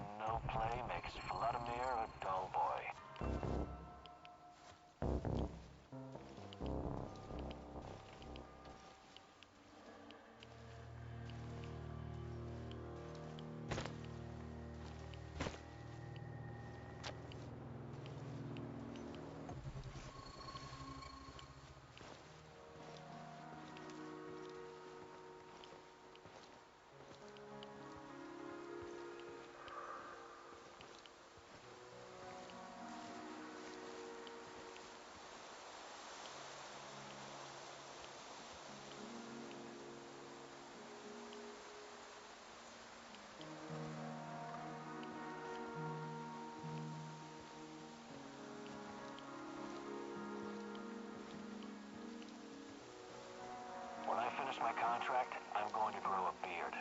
my contract, I'm going to grow a beard.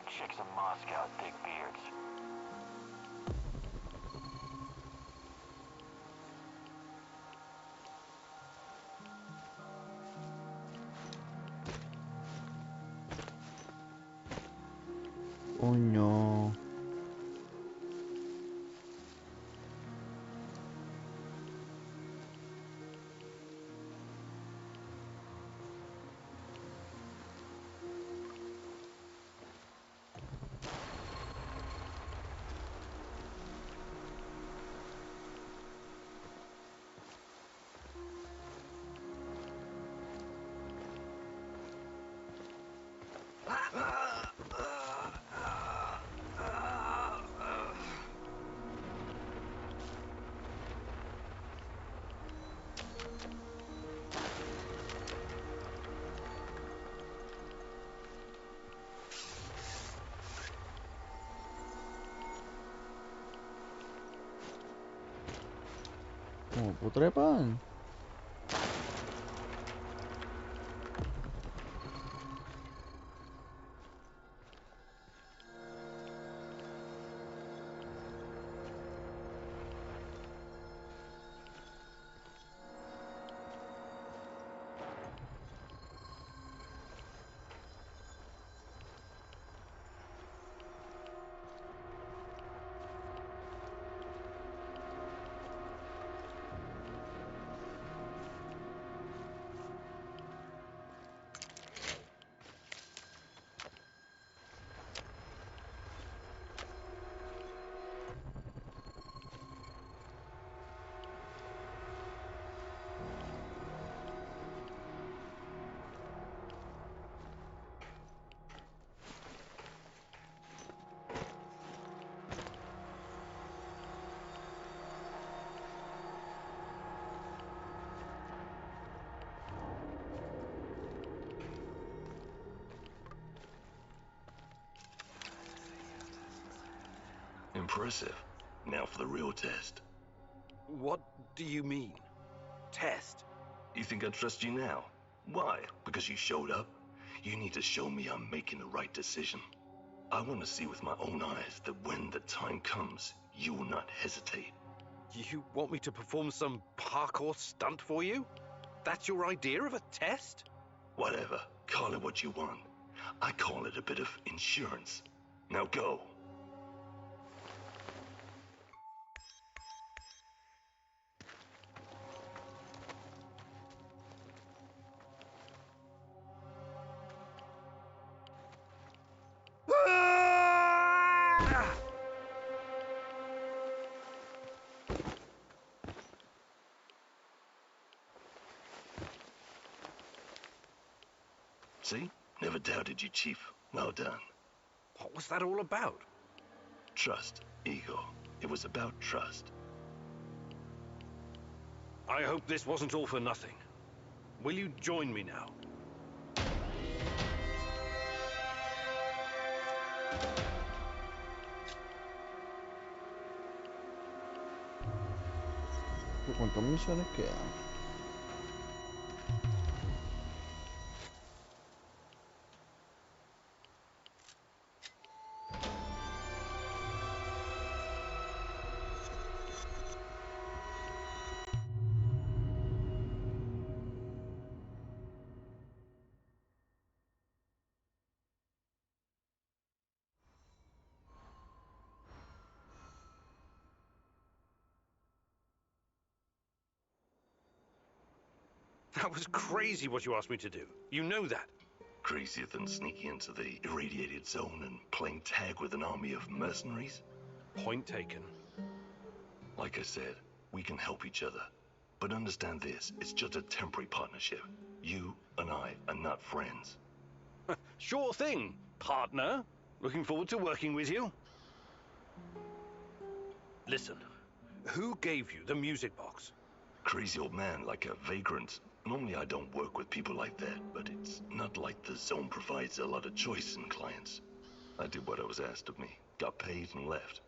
Chicks in Moscow dig beards. Coño. ¿Cómo puedo trepar? Impressive. Now for the real test. What do you mean? Test? You think I trust you now? Why? Because you showed up? You need to show me I'm making the right decision. I want to see with my own eyes that when the time comes, you will not hesitate. You want me to perform some parkour stunt for you? That's your idea of a test? Whatever. Call it what you want. I call it a bit of insurance. Now go. See? Never doubted you, Chief. Well done. What was that all about? Trust, ego. It was about trust. I hope this wasn't all for nothing. Will you join me now? ¿Cuántas misiones quedan? That was crazy what you asked me to do. You know that. Crazier than sneaking into the irradiated zone and playing tag with an army of mercenaries? Point taken. Like I said, we can help each other. But understand this, it's just a temporary partnership. You and I are not friends. Sure thing, partner. Looking forward to working with you. Listen, who gave you the music box? Crazy old man, like a vagrant. Normally I don't work with people like that, but it's not like the zone provides a lot of choice in clients. I did what I was asked of me, got paid and left.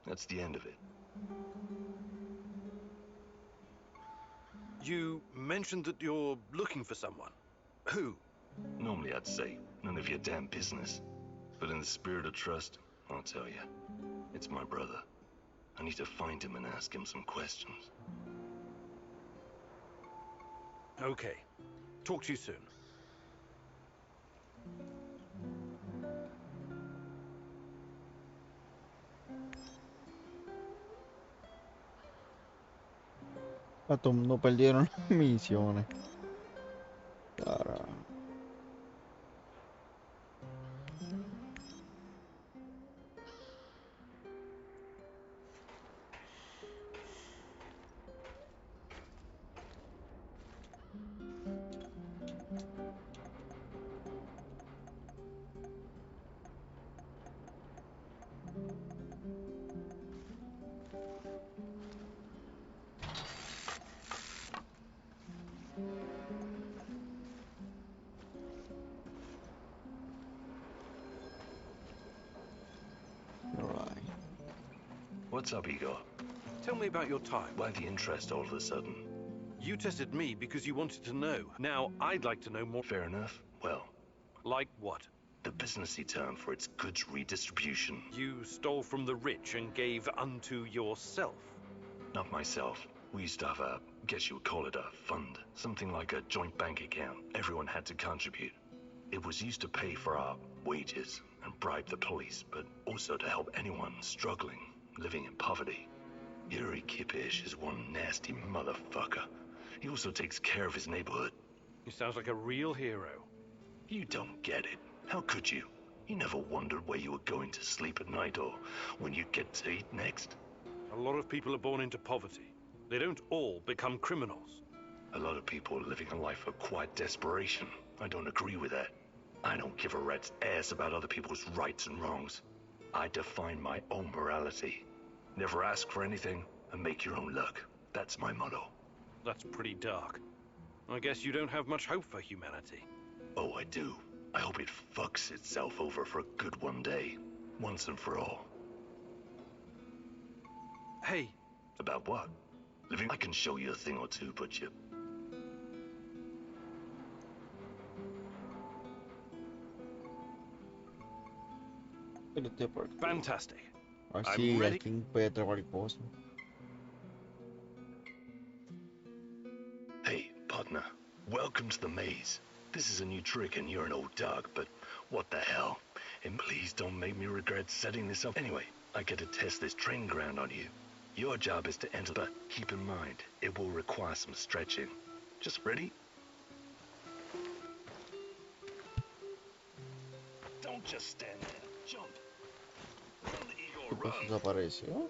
That's the end of it. You mentioned that you're looking for someone. Who? Normally I'd say, none of your damn business. But in the spirit of trust, I'll tell you. It's my brother. I need to find him and ask him some questions. Okay. Talk to you soon. No perdieron las misiones. Carajo. Alright. What's up, Igor? Tell me about your time. Why the interest all of a sudden? You tested me because you wanted to know. Now, I'd like to know more. Fair enough. Well, like what? The businessy term for its goods redistribution. You stole from the rich and gave unto yourself. Not myself. We used to have a, guess you would call it a fund. Something like a joint bank account. Everyone had to contribute. It was used to pay for our wages and bribe the police, but also to help anyone struggling, living in poverty. Yuri Kipish is one nasty motherfucker. He also takes care of his neighborhood. He sounds like a real hero. You don't get it. How could you? You never wondered where you were going to sleep at night or when you'd get to eat next? A lot of people are born into poverty. They don't all become criminals. A lot of people are living a life of quiet desperation. I don't agree with that. I don't give a rat's ass about other people's rights and wrongs. I define my own morality. Never ask for anything and make your own luck. That's my motto. That's pretty dark. I guess you don't have much hope for humanity. Oh, I do. I hope it fucks itself over for good one day. Once and for all. Hey. About what? Living? I can show you a thing or two, but you... Fantastic. Así, al fin puede atrapar cosas. Hey, partner. Welcome to the maze. This is a new trick and you're an old dog, but what the hell? And please don't make me regret setting this up. Anyway, I get to test this training ground on you. Your job is to enter, but keep in mind, it will require some stretching. Just ready? Don't just stand there. Jump. Run, Igor, run. Desapareció.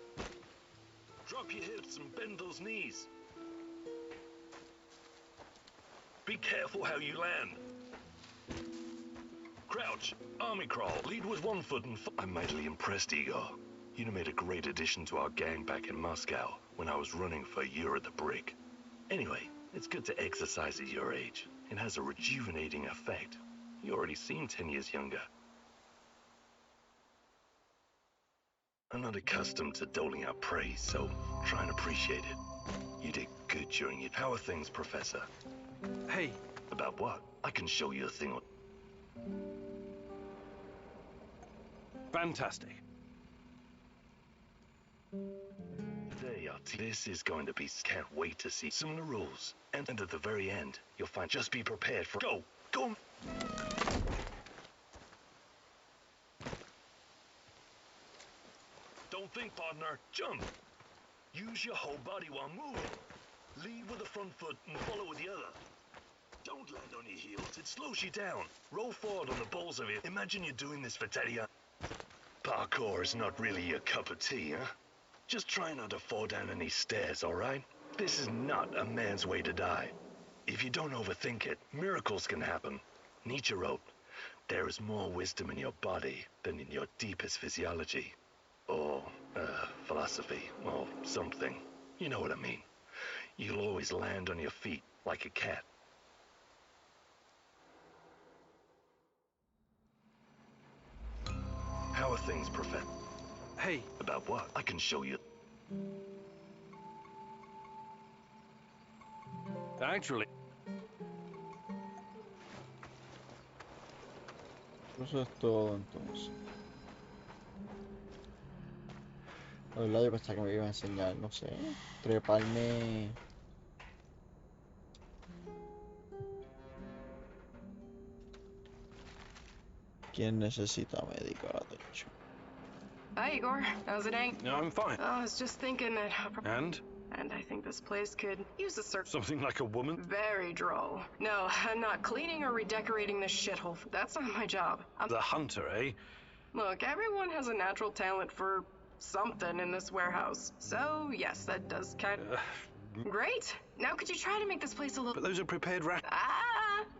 Drop your hips and bend those knees. Be careful how you land. Crouch, army crawl, lead with one foot and I'm mightily impressed, Igor. You made a great addition to our gang back in Moscow when I was running for a year at the Brick. Anyway, it's good to exercise at your age. It has a rejuvenating effect. You already seem 10 years younger. I'm not accustomed to doling out praise, so try and appreciate it. You did good during it. How are things, Professor? Hey. About what? I can show you a thing or... Fantastic. Today, this is going to be... Can't wait to see some of the rules. And at the very end, you'll find... Just be prepared for... Go! Go! Don't think, partner. Jump! Use your whole body while moving. Lead with the front foot and follow with the other. Don't land on your heels. It slows you down. Roll forward on the balls of it. Imagine you're doing this for Teddy. Parkour is not really your cup of tea, huh? Just try not to fall down any stairs, all right? This is not a man's way to die. If you don't overthink it, miracles can happen. Nietzsche wrote, there is more wisdom in your body than in your deepest physiology. Or, philosophy, or something. You know what I mean. You'll always land on your feet like a cat. How are things, Prophet? Hey. About what? I can show you. Actually... Eso es todo entonces. La verdad yo pensaba que me iba a enseñar, no sé, treparme. ¿Quién necesita médico? Atención. Hi, Igor. How's it hang? No, I'm fine. I was just thinking that... And? And I think this place could use a Something like a woman? Very droll. No, I'm not cleaning or redecorating this shithole. That's not my job. I'm The hunter, eh? Look, everyone has a natural talent for something in this warehouse. So, yes, that does kind of... Great! Now could you try to make this place a little... But those are prepared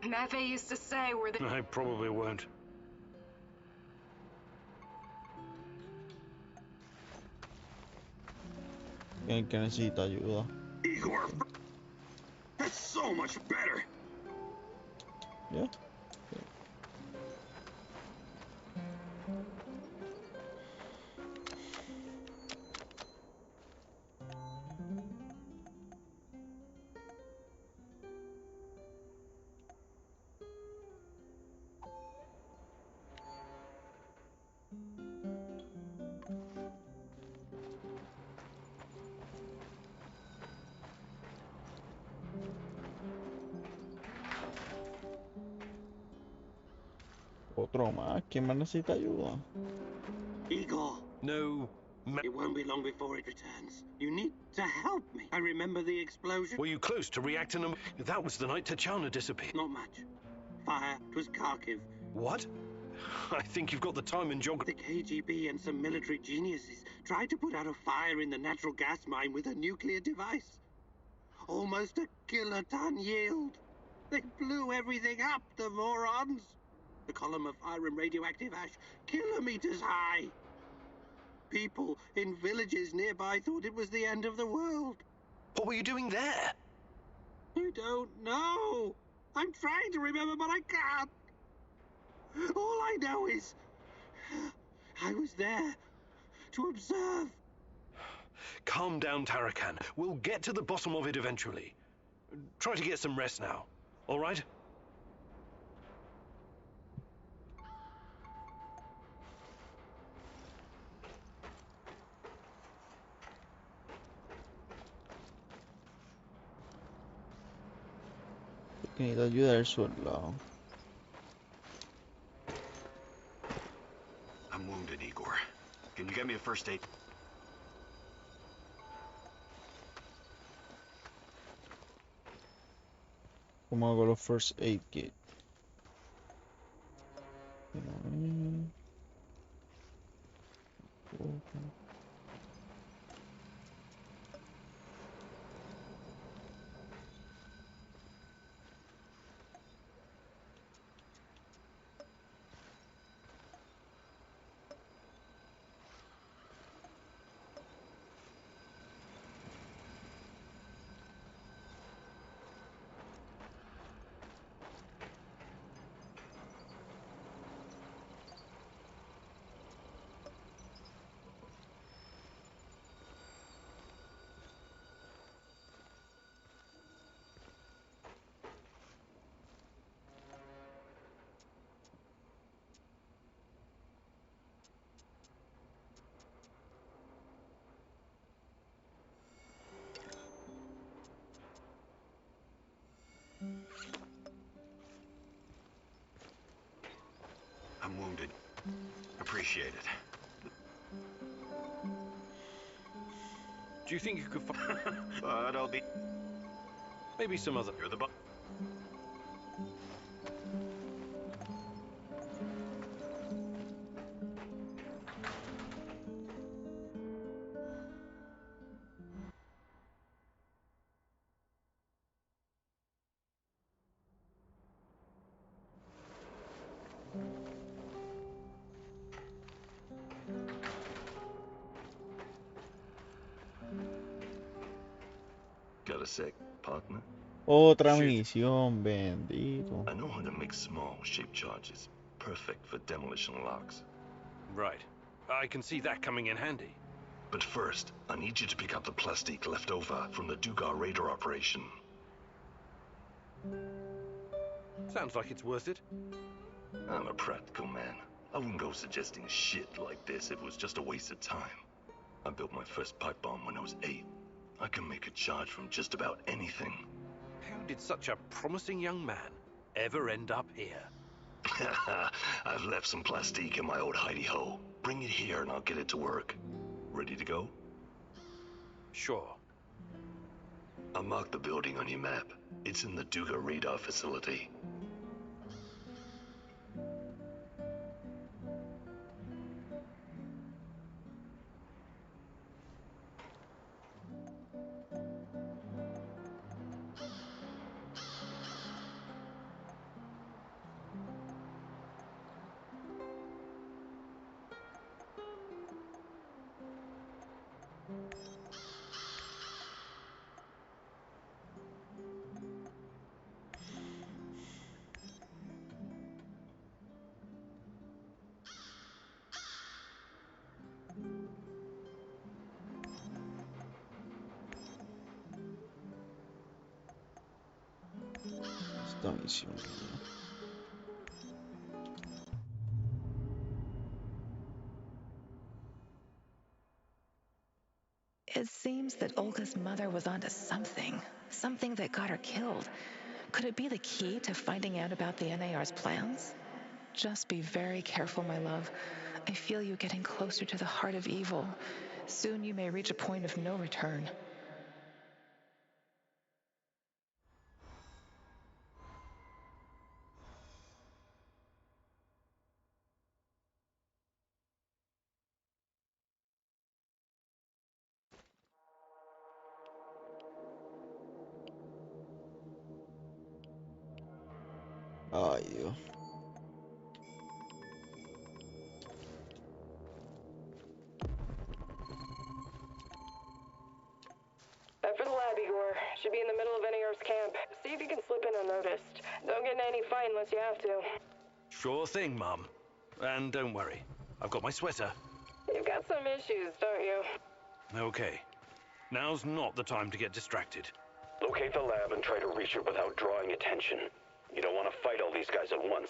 Maffei used to say where the... I probably won't. ¿Quién que necesita ayuda? Igor! That's so much better! ¿Ya? Otro más. ¿Quién más necesita ayuda? Igor! No. It won't be long before it returns. You need to help me. I remember the explosion. Were you close to reacting? That was the night Tachana disappeared. Not much. Fire. It was Kharkiv. What? I think you've got the time and geography. The KGB and some military geniuses tried to put out a fire in the natural gas mine with a nuclear device. Almost a kiloton yield. They blew everything up, the morons. The column of fire and radioactive ash, kilometers high. People in villages nearby thought it was the end of the world. What were you doing there? I don't know. I'm trying to remember, but I can't. All I know is I was there to observe. Calm down, Tarakan. We'll get to the bottom of it eventually. Try to get some rest now, all right? Que necesita ayuda del soldado. I'm wounded, Igor. Can you get me a first aid? ¿Cómo hago los first aid kit? I'm wounded. Appreciate it. Do you think you could find... But I'll be... Maybe some other... You're the Got a sec, partner? Otra misión, bendito. I know how to make small, shaped charges. Perfect for demolition locks. Right. I can see that coming in handy. But first, I need you to pick up the plastic left over from the Dugar radar operation. Sounds like it's worth it. I'm a practical man. I wouldn't go suggesting shit like this if it was just a waste of time. I built my first pipe bomb when I was 8. I can make a charge from just about anything. How did such a promising young man ever end up here? I've left some plastique in my old hidey-ho. Bring it here and I'll get it to work. Ready to go? Sure. I'll mark the building on your map. It's in the Duga radar facility. Esta misión que ya. It seems that Olga's mother was onto something. Something that got her killed. Could it be the key to finding out about the NAR's plans? Just be very careful, my love. I feel you getting closer to the heart of evil. Soon you may reach a point of no return. Ay, Dios. After the lab, Igor. Should be in the middle of NAR's camp. See if you can slip in unnoticed. Don't get in any fight unless you have to. Sure thing, Mum. And don't worry, I've got my sweater. You've got some issues, don't you? Okay. Now's not the time to get distracted. Locate the lab and try to reach it without drawing attention. You don't want to fight all these guys at once.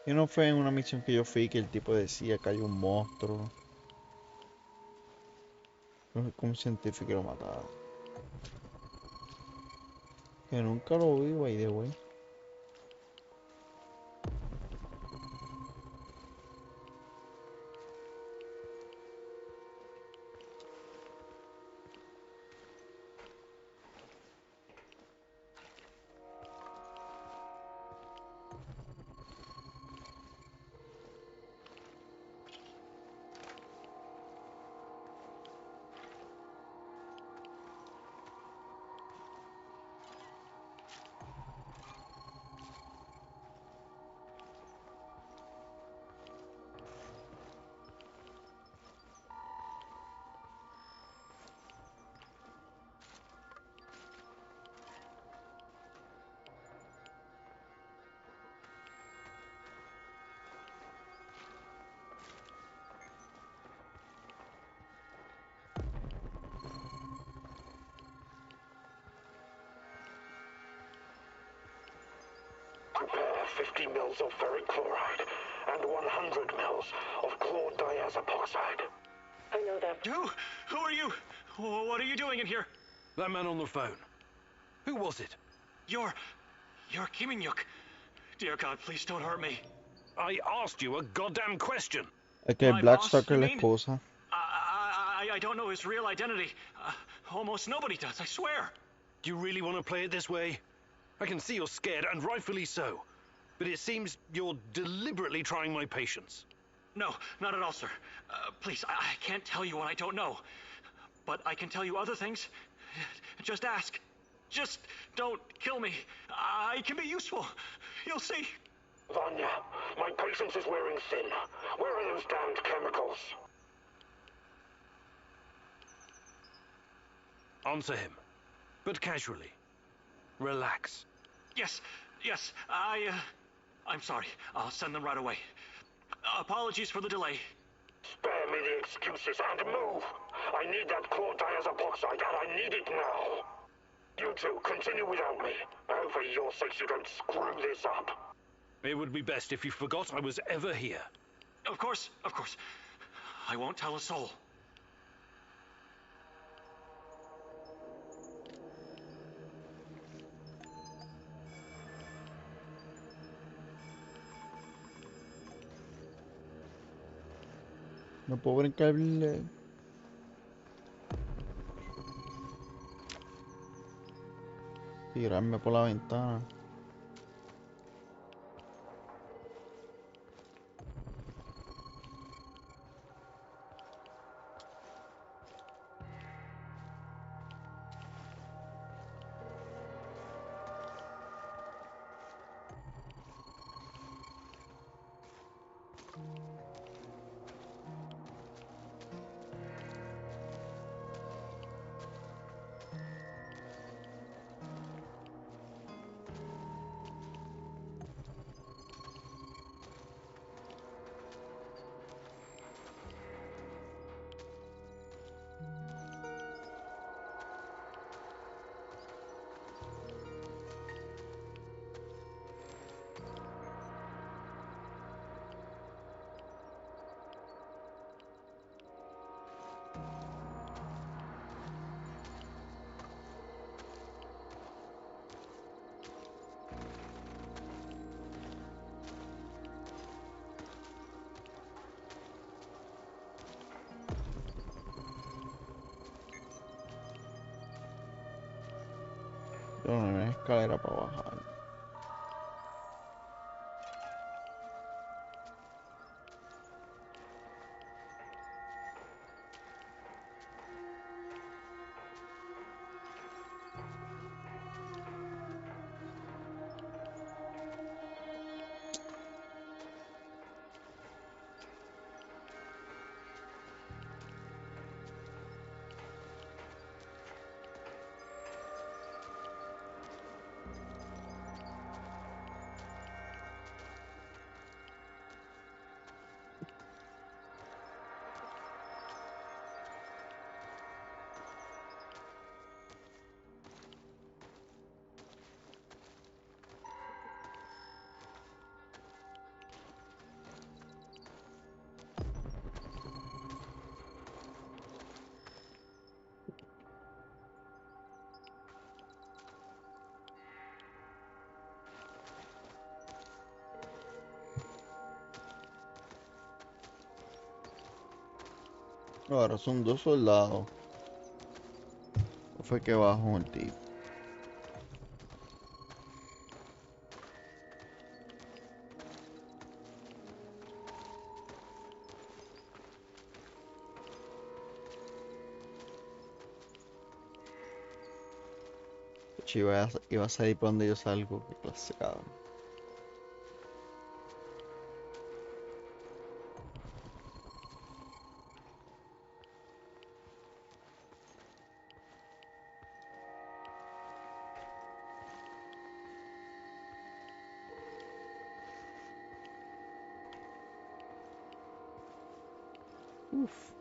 Y no fue en una misión que yo fui que el tipo decía que hay un monstruo. No sé cómo un científico lo mataron. Que nunca lo vi, by the way. Prepare 50 mils of ferric chloride and 100 mils of chlordiazepoxide. I know that. Who are you? What are you doing in here? That man on the phone. Who was it? You're Kiminyuk. Dear God, please don't hurt me. I asked you a goddamn question. Es que el My Black boss, Stalker you es la mean? esposa. I don't know his real identity. Almost nobody does, I swear. Do you really want to play it this way? I can see you're scared, and rightfully so. But it seems you're deliberately trying my patience. No, not at all, sir. Please, I can't tell you what I don't know. But I can tell you other things. Just ask. Just don't kill me. I can be useful. You'll see. Vanya, my patience is wearing thin. Where are those damned chemicals? Answer him, but casually. Relax. Yes, I'm sorry. I'll send them right away. Apologies for the delay. Spare me the excuses and move. I need that core diazopoxide and I need it now. You two, continue without me. I hope for your sakes you don't screw this up. It would be best if you forgot I was ever here. Of course, of course. I won't tell a soul. No puedo brincar, tirarme por la ventana. Yo no hay escalera para bajar. Ahora son dos soldados. ¿O fue que bajó el tipo? Iba a salir por donde yo salgo. Qué clase, cabrón. Uf.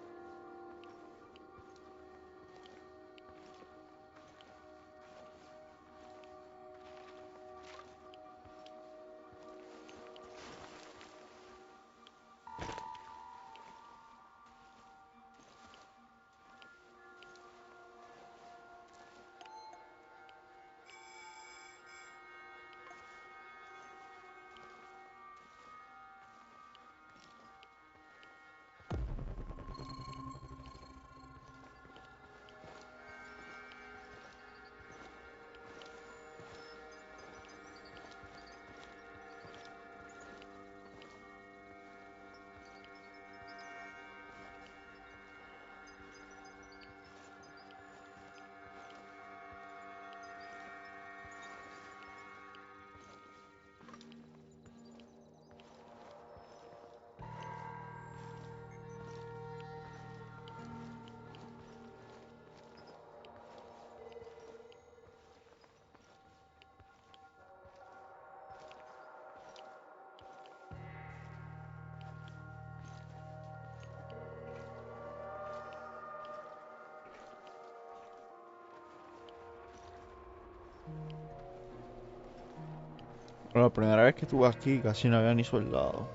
La primera vez que estuve aquí casi no había ni soldados.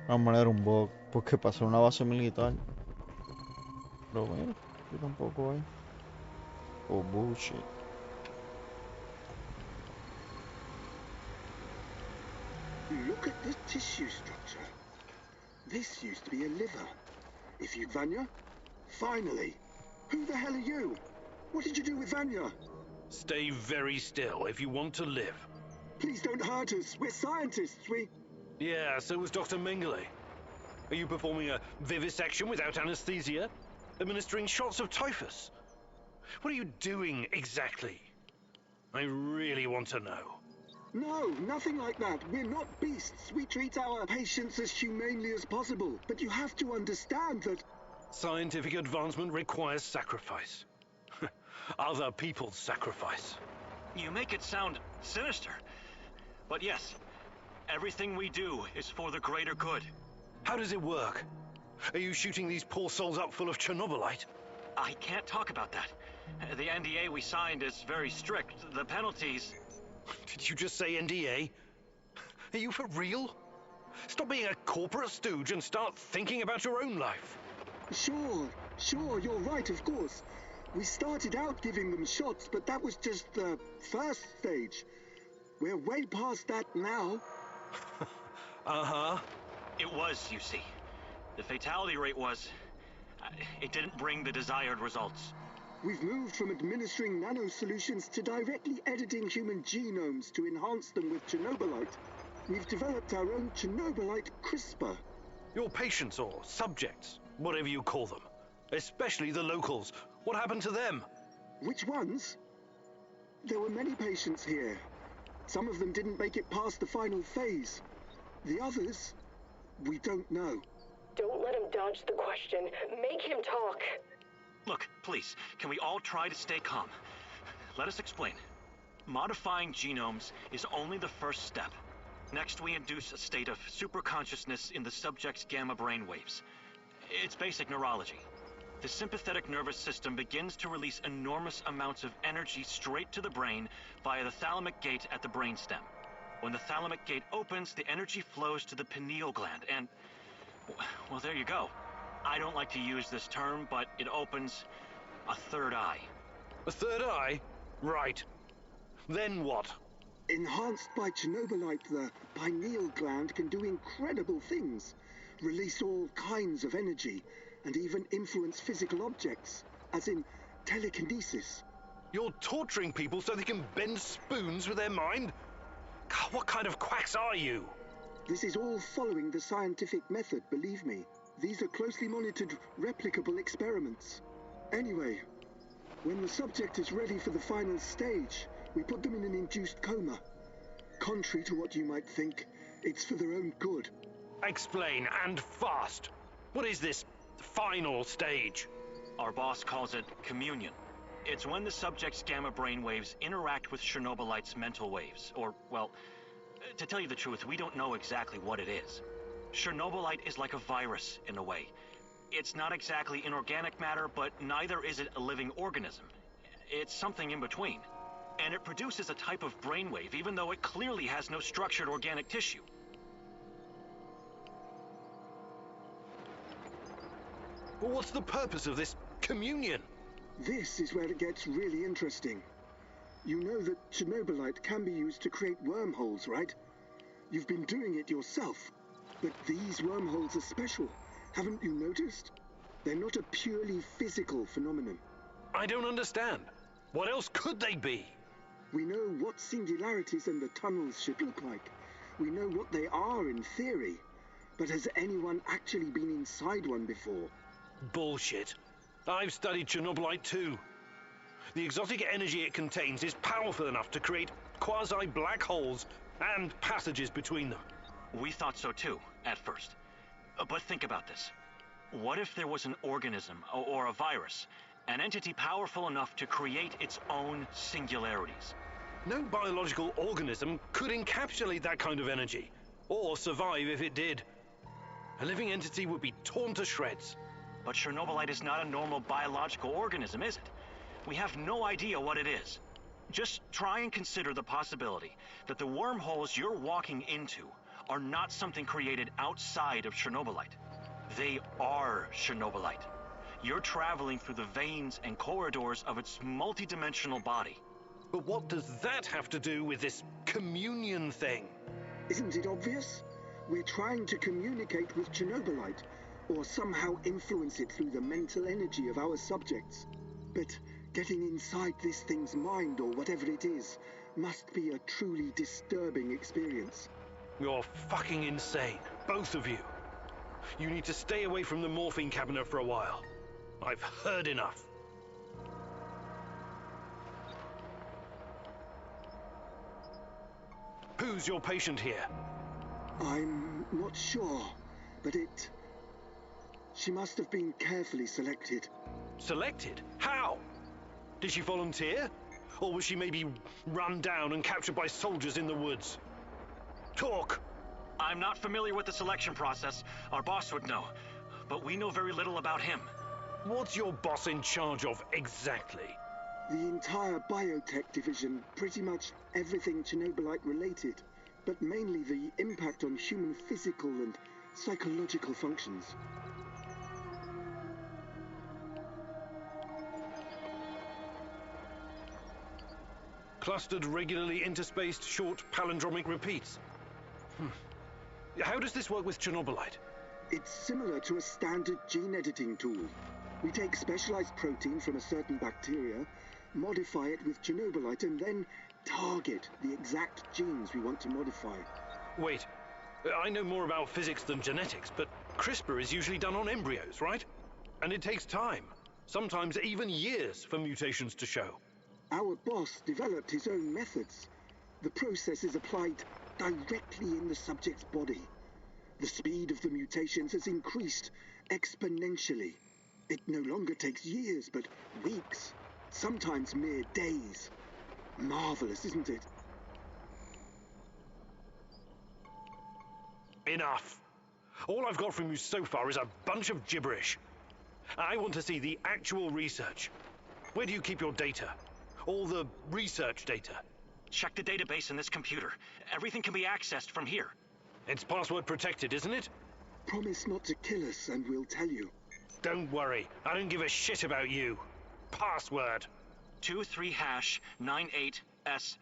Vamos a poner un bug porque pasó una base militar. Pero mira, aquí tampoco hay. Oh, bullshit. Look at the tissue structure. This used to be a liver. If you... Vanya? Finally! Who the hell are you? What did you do with Vanya? Stay very still if you want to live. Please don't hurt us. We're scientists. Yeah, so was Dr. Mengele. Are you performing a vivisection without anesthesia? Administering shots of typhus? What are you doing exactly? I really want to know. No, nothing like that. We're not beasts. We treat our patients as humanely as possible. But you have to understand that... Scientific advancement requires sacrifice. Other people's sacrifice. You make it sound sinister. But yes, everything we do is for the greater good. How does it work? Are you shooting these poor souls up full of chernobylite? I can't talk about that. The NDA we signed is very strict. The penalties... Did you just say NDA? Are you for real? Stop being a corporate stooge and start thinking about your own life. Sure, you're right, of course. We started out giving them shots, but that was just the first stage. We're way past that now. Uh-huh. It was, you see. The fatality rate was... it didn't bring the desired results. We've moved from administering nano-solutions to directly editing human genomes to enhance them with chernobylite. We've developed our own chernobylite CRISPR. Your patients or subjects, whatever you call them, especially the locals, what happened to them? Which ones? There were many patients here. Some of them didn't make it past the final phase. The others, we don't know. Don't let him dodge the question. Make him talk. Look, please, can we all try to stay calm? Let us explain. Modifying genomes is only the first step. Next, we induce a state of superconsciousness in the subject's gamma brainwaves. It's basic neurology. The sympathetic nervous system begins to release enormous amounts of energy straight to the brain via the thalamic gate at the brainstem. When the thalamic gate opens, the energy flows to the pineal gland and... well, there you go. I don't like to use this term, but it opens a third eye. A third eye? Right. Then what? Enhanced by chernobylite, the pineal gland can do incredible things. Release all kinds of energy, and even influence physical objects, as in telekinesis. You're torturing people so they can bend spoons with their mind? God, what kind of quacks are you? This is all following the scientific method, believe me. These are closely monitored, replicable experiments. Anyway, when the subject is ready for the final stage, we put them in an induced coma. Contrary to what you might think, it's for their own good. Explain, and fast. What is this final stage? Our boss calls it communion. It's when the subject's gamma brainwaves interact with chernobylite's mental waves, or, well, to tell you the truth, we don't know exactly what it is. Chernobylite is like a virus, in a way. It's not exactly inorganic matter, but neither is it a living organism. It's something in between. And it produces a type of brainwave, even though it clearly has no structured organic tissue. Well, what's the purpose of this communion? This is where it gets really interesting. You know that chernobylite can be used to create wormholes, right? You've been doing it yourself. But these wormholes are special. Haven't you noticed? They're not a purely physical phenomenon. I don't understand. What else could they be? We know what singularities and the tunnels should look like. We know what they are in theory. But has anyone actually been inside one before? Bullshit. I've studied chernobylite too. The exotic energy it contains is powerful enough to create quasi-black holes and passages between them. We thought so too, at first. But think about this. What if there was an organism, or a virus, an entity powerful enough to create its own singularities? No biological organism could encapsulate that kind of energy, or survive if it did. A living entity would be torn to shreds. But chernobylite is not a normal biological organism, is it? We have no idea what it is. Just try and consider the possibility that the wormholes you're walking into are not something created outside of chernobylite. They are chernobylite. You're traveling through the veins and corridors of its multidimensional body. But what does that have to do with this communion thing? Isn't it obvious? We're trying to communicate with chernobylite, or somehow influence it through the mental energy of our subjects. But getting inside this thing's mind, or whatever it is, must be a truly disturbing experience. You're fucking insane, both of you. You need to stay away from the morphine cabinet for a while. I've heard enough. Who's your patient here? I'm not sure, but she must have been carefully selected. Selected? How? Did she volunteer? Or was she maybe run down and captured by soldiers in the woods? Talk! I'm not familiar with the selection process. Our boss would know. But we know very little about him. What's your boss in charge of exactly? The entire biotech division, pretty much everything chernobylite related, but mainly the impact on human physical and psychological functions. Clustered, regularly interspaced, short palindromic repeats. How does this work with chernobylite? It's similar to a standard gene editing tool. We take specialized protein from a certain bacteria, modify it with chernobylite, and then target the exact genes we want to modify. Wait, I know more about physics than genetics, but CRISPR is usually done on embryos, right? And it takes time, sometimes even years, for mutations to show. Our boss developed his own methods. The process is applied directly in the subject's body. The speed of the mutations has increased exponentially. It no longer takes years, but weeks, sometimes mere days. Marvelous, isn't it? Enough. All I've got from you so far is a bunch of gibberish. I want to see the actual research. Where do you keep your data? All the research data? Check the database in this computer. Everything can be accessed from here. It's password protected, isn't it? Promise not to kill us and we'll tell you. Don't worry, I don't give a shit about you. Password. 23#98S$.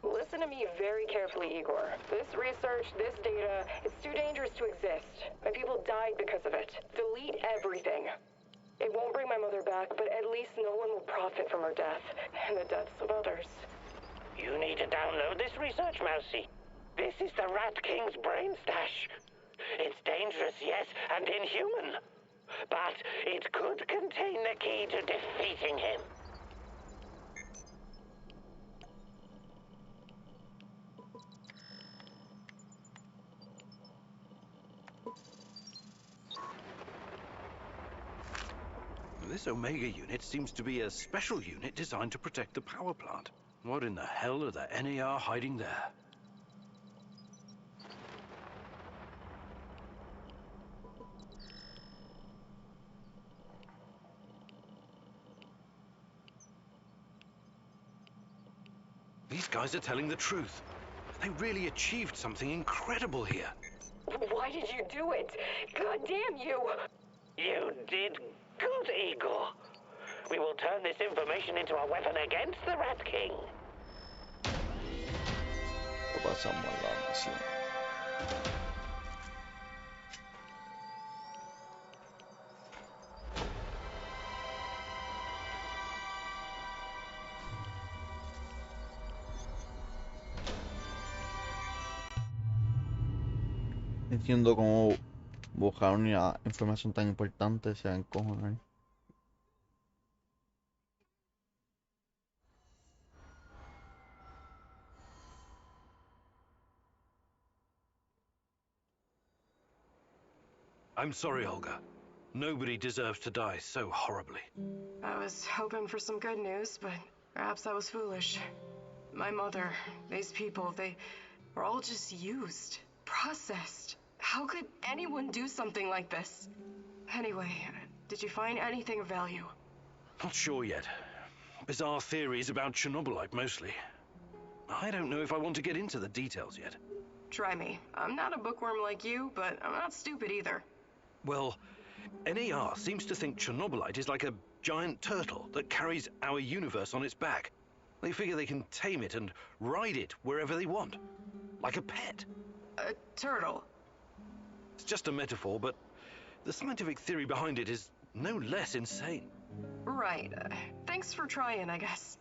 Listen to me very carefully, Igor. This research, this data, it's too dangerous to exist. My people died because of it. Delete everything. It won't bring my mother back, but at least no one will profit from her death, and the deaths of others. You need to download this research, Mousy. This is the Rat King's brain stash. It's dangerous, yes, and inhuman. But it could contain the key to defeating him. This Omega unit seems to be a special unit designed to protect the power plant. What in the hell are the NAR hiding there? These guys are telling the truth. They really achieved something incredible here. Why did you do it? God damn you! You did good, Igor. We will turn this information into a weapon against the Rat King. Lo pasamos a la misión. Entiendo cómo buscar una información tan importante se va a encojonar. I'm sorry, Olga. Nobody deserves to die so horribly. I was hoping for some good news, but perhaps I was foolish. My mother, these people, they were all just used, processed. How could anyone do something like this? Anyway, did you find anything of value? Not sure yet. Bizarre theories about chernobylite, mostly. I don't know if I want to get into the details yet. Try me. I'm not a bookworm like you, but I'm not stupid either. Well, NAR seems to think chernobylite is like a giant turtle that carries our universe on its back. They figure they can tame it and ride it wherever they want. Like a pet. A turtle? It's just a metaphor, but the scientific theory behind it is no less insane. Right. Thanks for trying, I guess.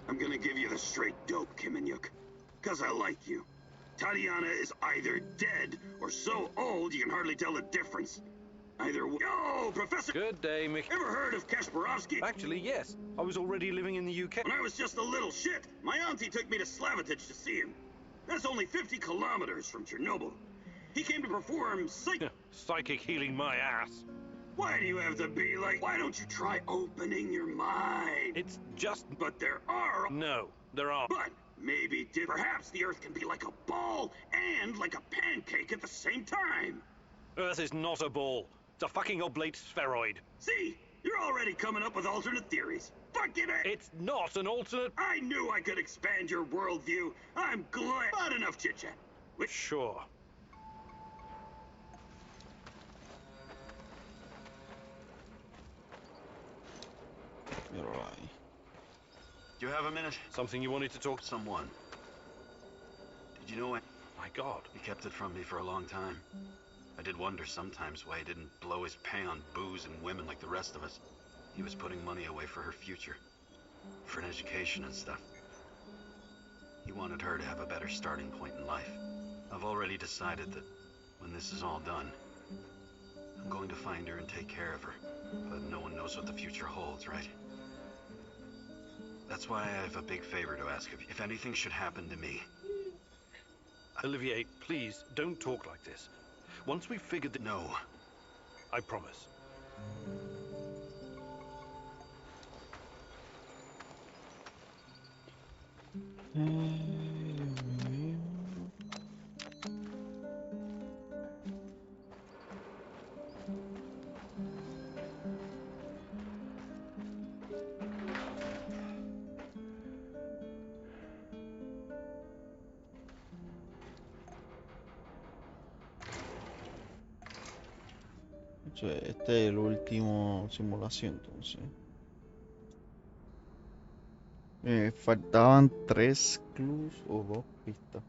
I'm gonna give you the straight dope, Kiminyuk. 'Cause I like you. Tatiana is either dead or so old you can hardly tell the difference. Either way. Yo, Professor! Good day, Mick. Ever heard of Kasparovsky? Actually, yes. I was already living in the UK. When I was just a little shit, my auntie took me to Slavitage to see him. That's only 50 kilometers from Chernobyl. He came to perform psychic healing my ass. Why do you have to be like... Why don't you try opening your mind? It's just... But there are... No, there are... But maybe... Perhaps the Earth can be like a ball and like a pancake at the same time. Earth is not a ball. It's a fucking oblate spheroid. See? You're already coming up with alternate theories. Fuck it! It's not an alternate... I knew I could expand your worldview. I'm glad... Not enough chit-chat. Sure. Do you have a minute? Something you wanted to talk to? Someone. Did you know it? My God. He kept it from me for a long time. I did wonder sometimes why he didn't blow his pay on booze and women like the rest of us. He was putting money away for her future. For an education and stuff. He wanted her to have a better starting point in life. I've already decided that when this is all done, I'm going to find her and take care of her. But no one knows what the future holds, right? That's why I have a big favor to ask of you. If anything should happen to me... Olivier, please, don't talk like this. Once we've figured that... No. I promise. Cioè, este es el último simulación, entonces. Me faltaban 3 clues o 2 pistas.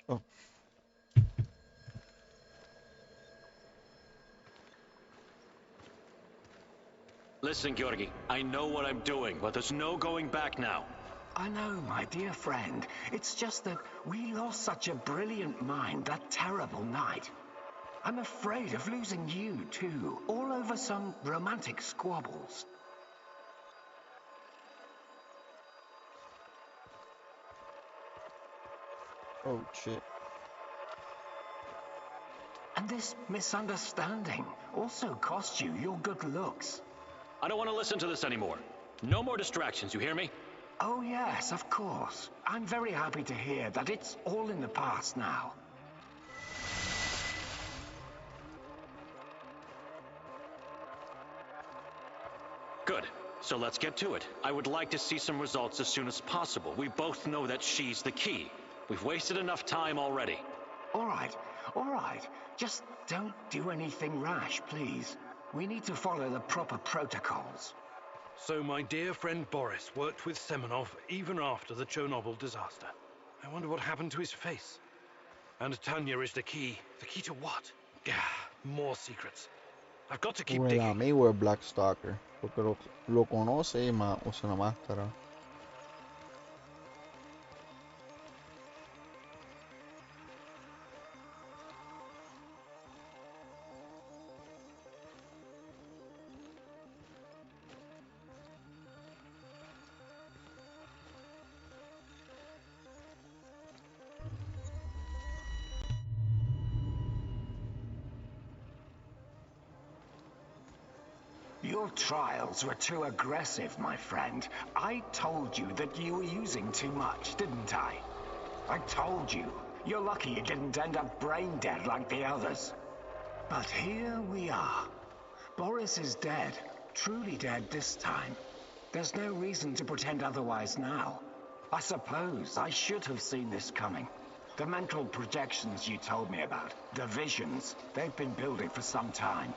Oh. Listen, Georgi, I know what I'm doing, but there's no going back now. I know, my dear friend. It's just that we lost such a brilliant mind that terrible night. I'm afraid of losing you, too, all over some romantic squabbles. Oh, shit. And this misunderstanding also cost you your good looks. I don't want to listen to this anymore. No more distractions, you hear me? Oh, yes, of course. I'm very happy to hear that it's all in the past now. Good. So let's get to it. I would like to see some results as soon as possible. We both know that she's the key. We've wasted enough time already. All right, all right. Just don't do anything rash, please. We need to follow the proper protocols. So my dear friend Boris worked with Semenov even after the Chernobyl disaster. I wonder what happened to his face. And Tanya is the key. The key to what? Gah, more secrets. I've got to keep O el digging. amigo es Black Stalker, porque lo conoce y usa una máscara. Your trials were too aggressive, my friend. I told you that you were using too much, didn't I? I told you. You're lucky you didn't end up brain dead like the others. But here we are. Boris is dead. Truly dead this time. There's no reason to pretend otherwise now. I suppose I should have seen this coming. The mental projections you told me about, the visions, they've been building for some time.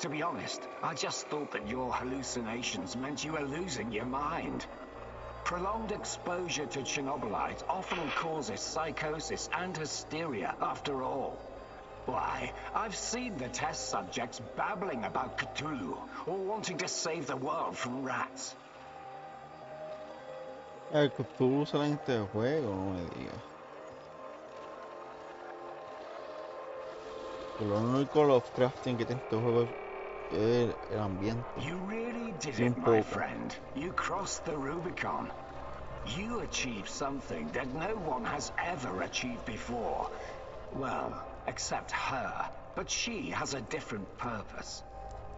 To be honest, I just thought that your hallucinations meant you were losing your mind. Prolonged exposure to chernobylite often causes psychosis and hysteria, after all. Why, I've seen the test subjects babbling about Cthulhu, or wanting to save the world from rats. El que tú usas en este juego, no me digas. Lo único Lovecrafting que tiene este juego es el ambiente. You really did Y un it, my poco. friend. You crossed the Rubicon. You achieved something that no one has ever achieved before. Well, except her. But she has a different purpose.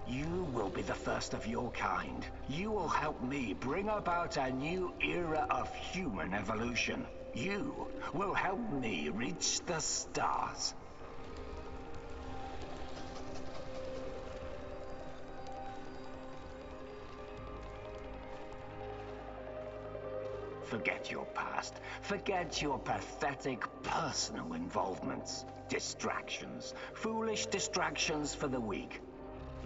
You will be the first of your kind. You will help me bring about a new era of human evolution. You will help me reach the stars. Forget your past. Forget your pathetic personal involvements. Distractions. Foolish distractions for the weak.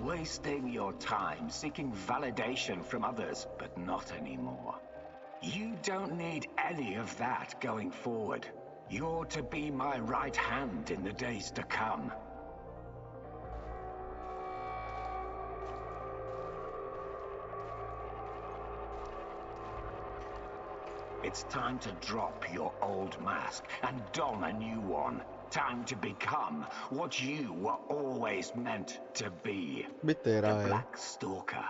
Wasting your time seeking validation from others, but not anymore. You don't need any of that going forward. You're to be my right hand in the days to come. It's time to drop your old mask and don a new one. Time to become what you were always meant to be. Viste, The era él. Black Stalker.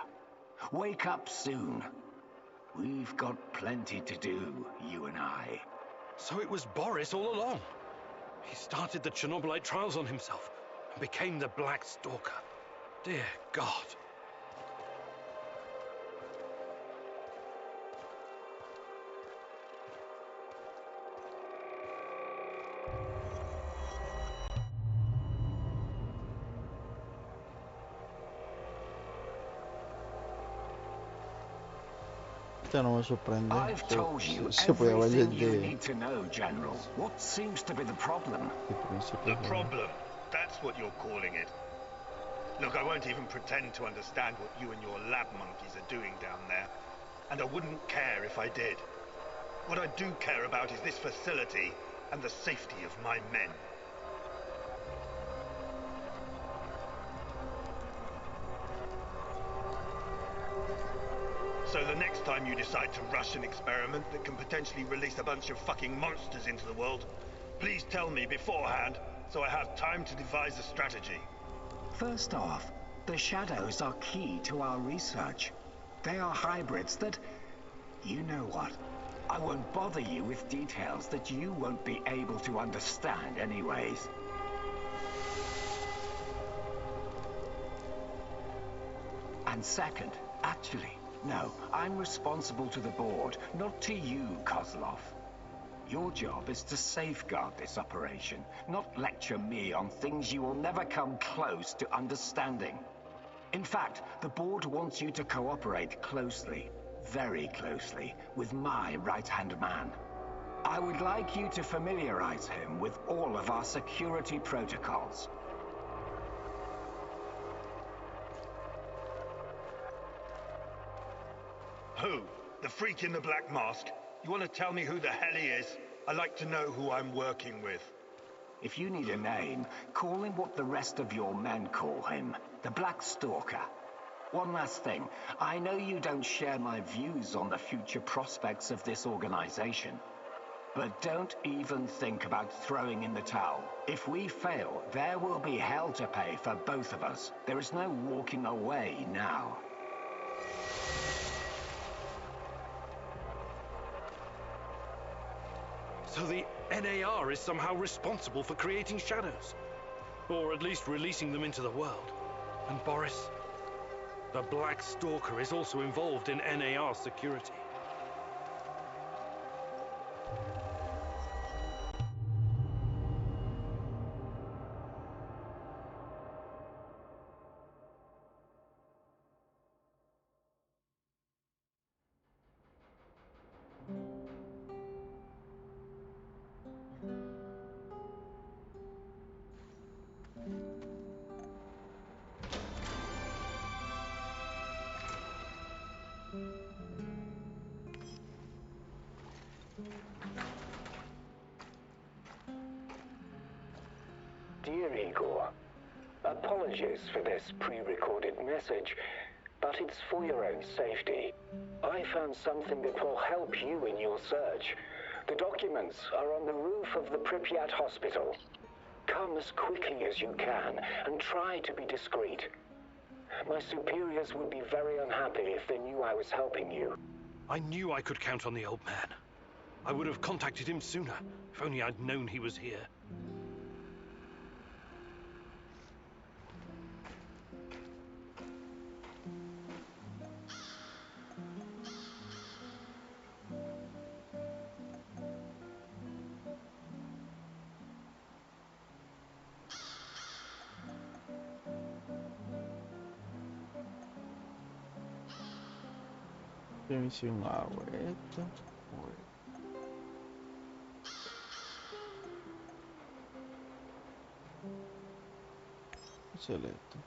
Wake up soon. We've got plenty to do, you and I. So it was Boris all along. He started the Chernobylite trials on himself and became the Black Stalker. Dear God. Este no me sorprende. I've told you Se puede ver everything you desde need to know, General. What seems to be the problem? el principio. The problem. That's what you're calling it. Look, I won't even pretend to understand what you and your lab monkeys are doing down there. And I wouldn't care if I did. What I do care about is this facility and the safety of my men. So the next time you decide to rush an experiment that can potentially release a bunch of fucking monsters into the world, please tell me beforehand so I have time to devise a strategy. First off, the shadows are key to our research. They are hybrids that... You know what? I won't bother you with details that you won't be able to understand anyways. And second, actually, No, I'm responsible to the board, not to you, Kozlov. Your job is to safeguard this operation, not lecture me on things you will never come close to understanding. In fact, the board wants you to cooperate closely, very closely, with my right-hand man. I would like you to familiarize him with all of our security protocols. Who? The freak in the black mask? You want to tell me who the hell he is? I like to know who I'm working with. If you need a name, call him what the rest of your men call him, the Black Stalker. One last thing, I know you don't share my views on the future prospects of this organization, but don't even think about throwing in the towel. If we fail, there will be hell to pay for both of us. There is no walking away now. So the NAR is somehow responsible for creating shadows. Or at least releasing them into the world. And Boris, the Black Stalker, is also involved in NAR security. Dear Igor, apologies for this pre-recorded message, but it's for your own safety. I found something that will help you in your search. The documents are on the roof of the Pripyat hospital. Come as quickly as you can and try to be discreet. My superiors would be very unhappy if they knew I was helping you. I knew I could count on the old man. I would have contacted him sooner, if only I'd known he was here. Tem um água. Eita. Excelente.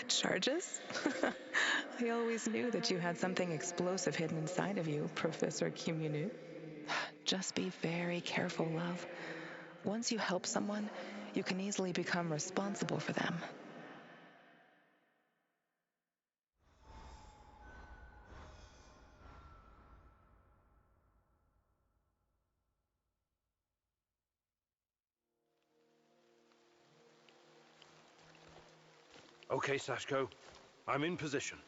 Charges? I always knew that you had something explosive hidden inside of you, Professor Kimunu. Just be very careful, love. Once you help someone, you can easily become responsible for them. Okay, Sashko. I'm in position.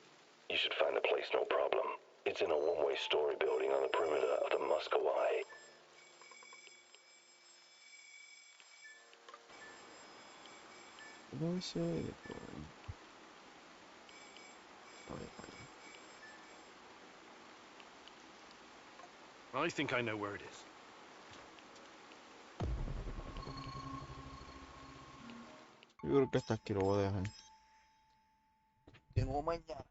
You should find the place, no problem. It's in a one-way story building on the perimeter of the Muscovy. Deve ser. I think I know where it is. Yo creo que hasta aquí lo voy a dejar. Tengo mañana.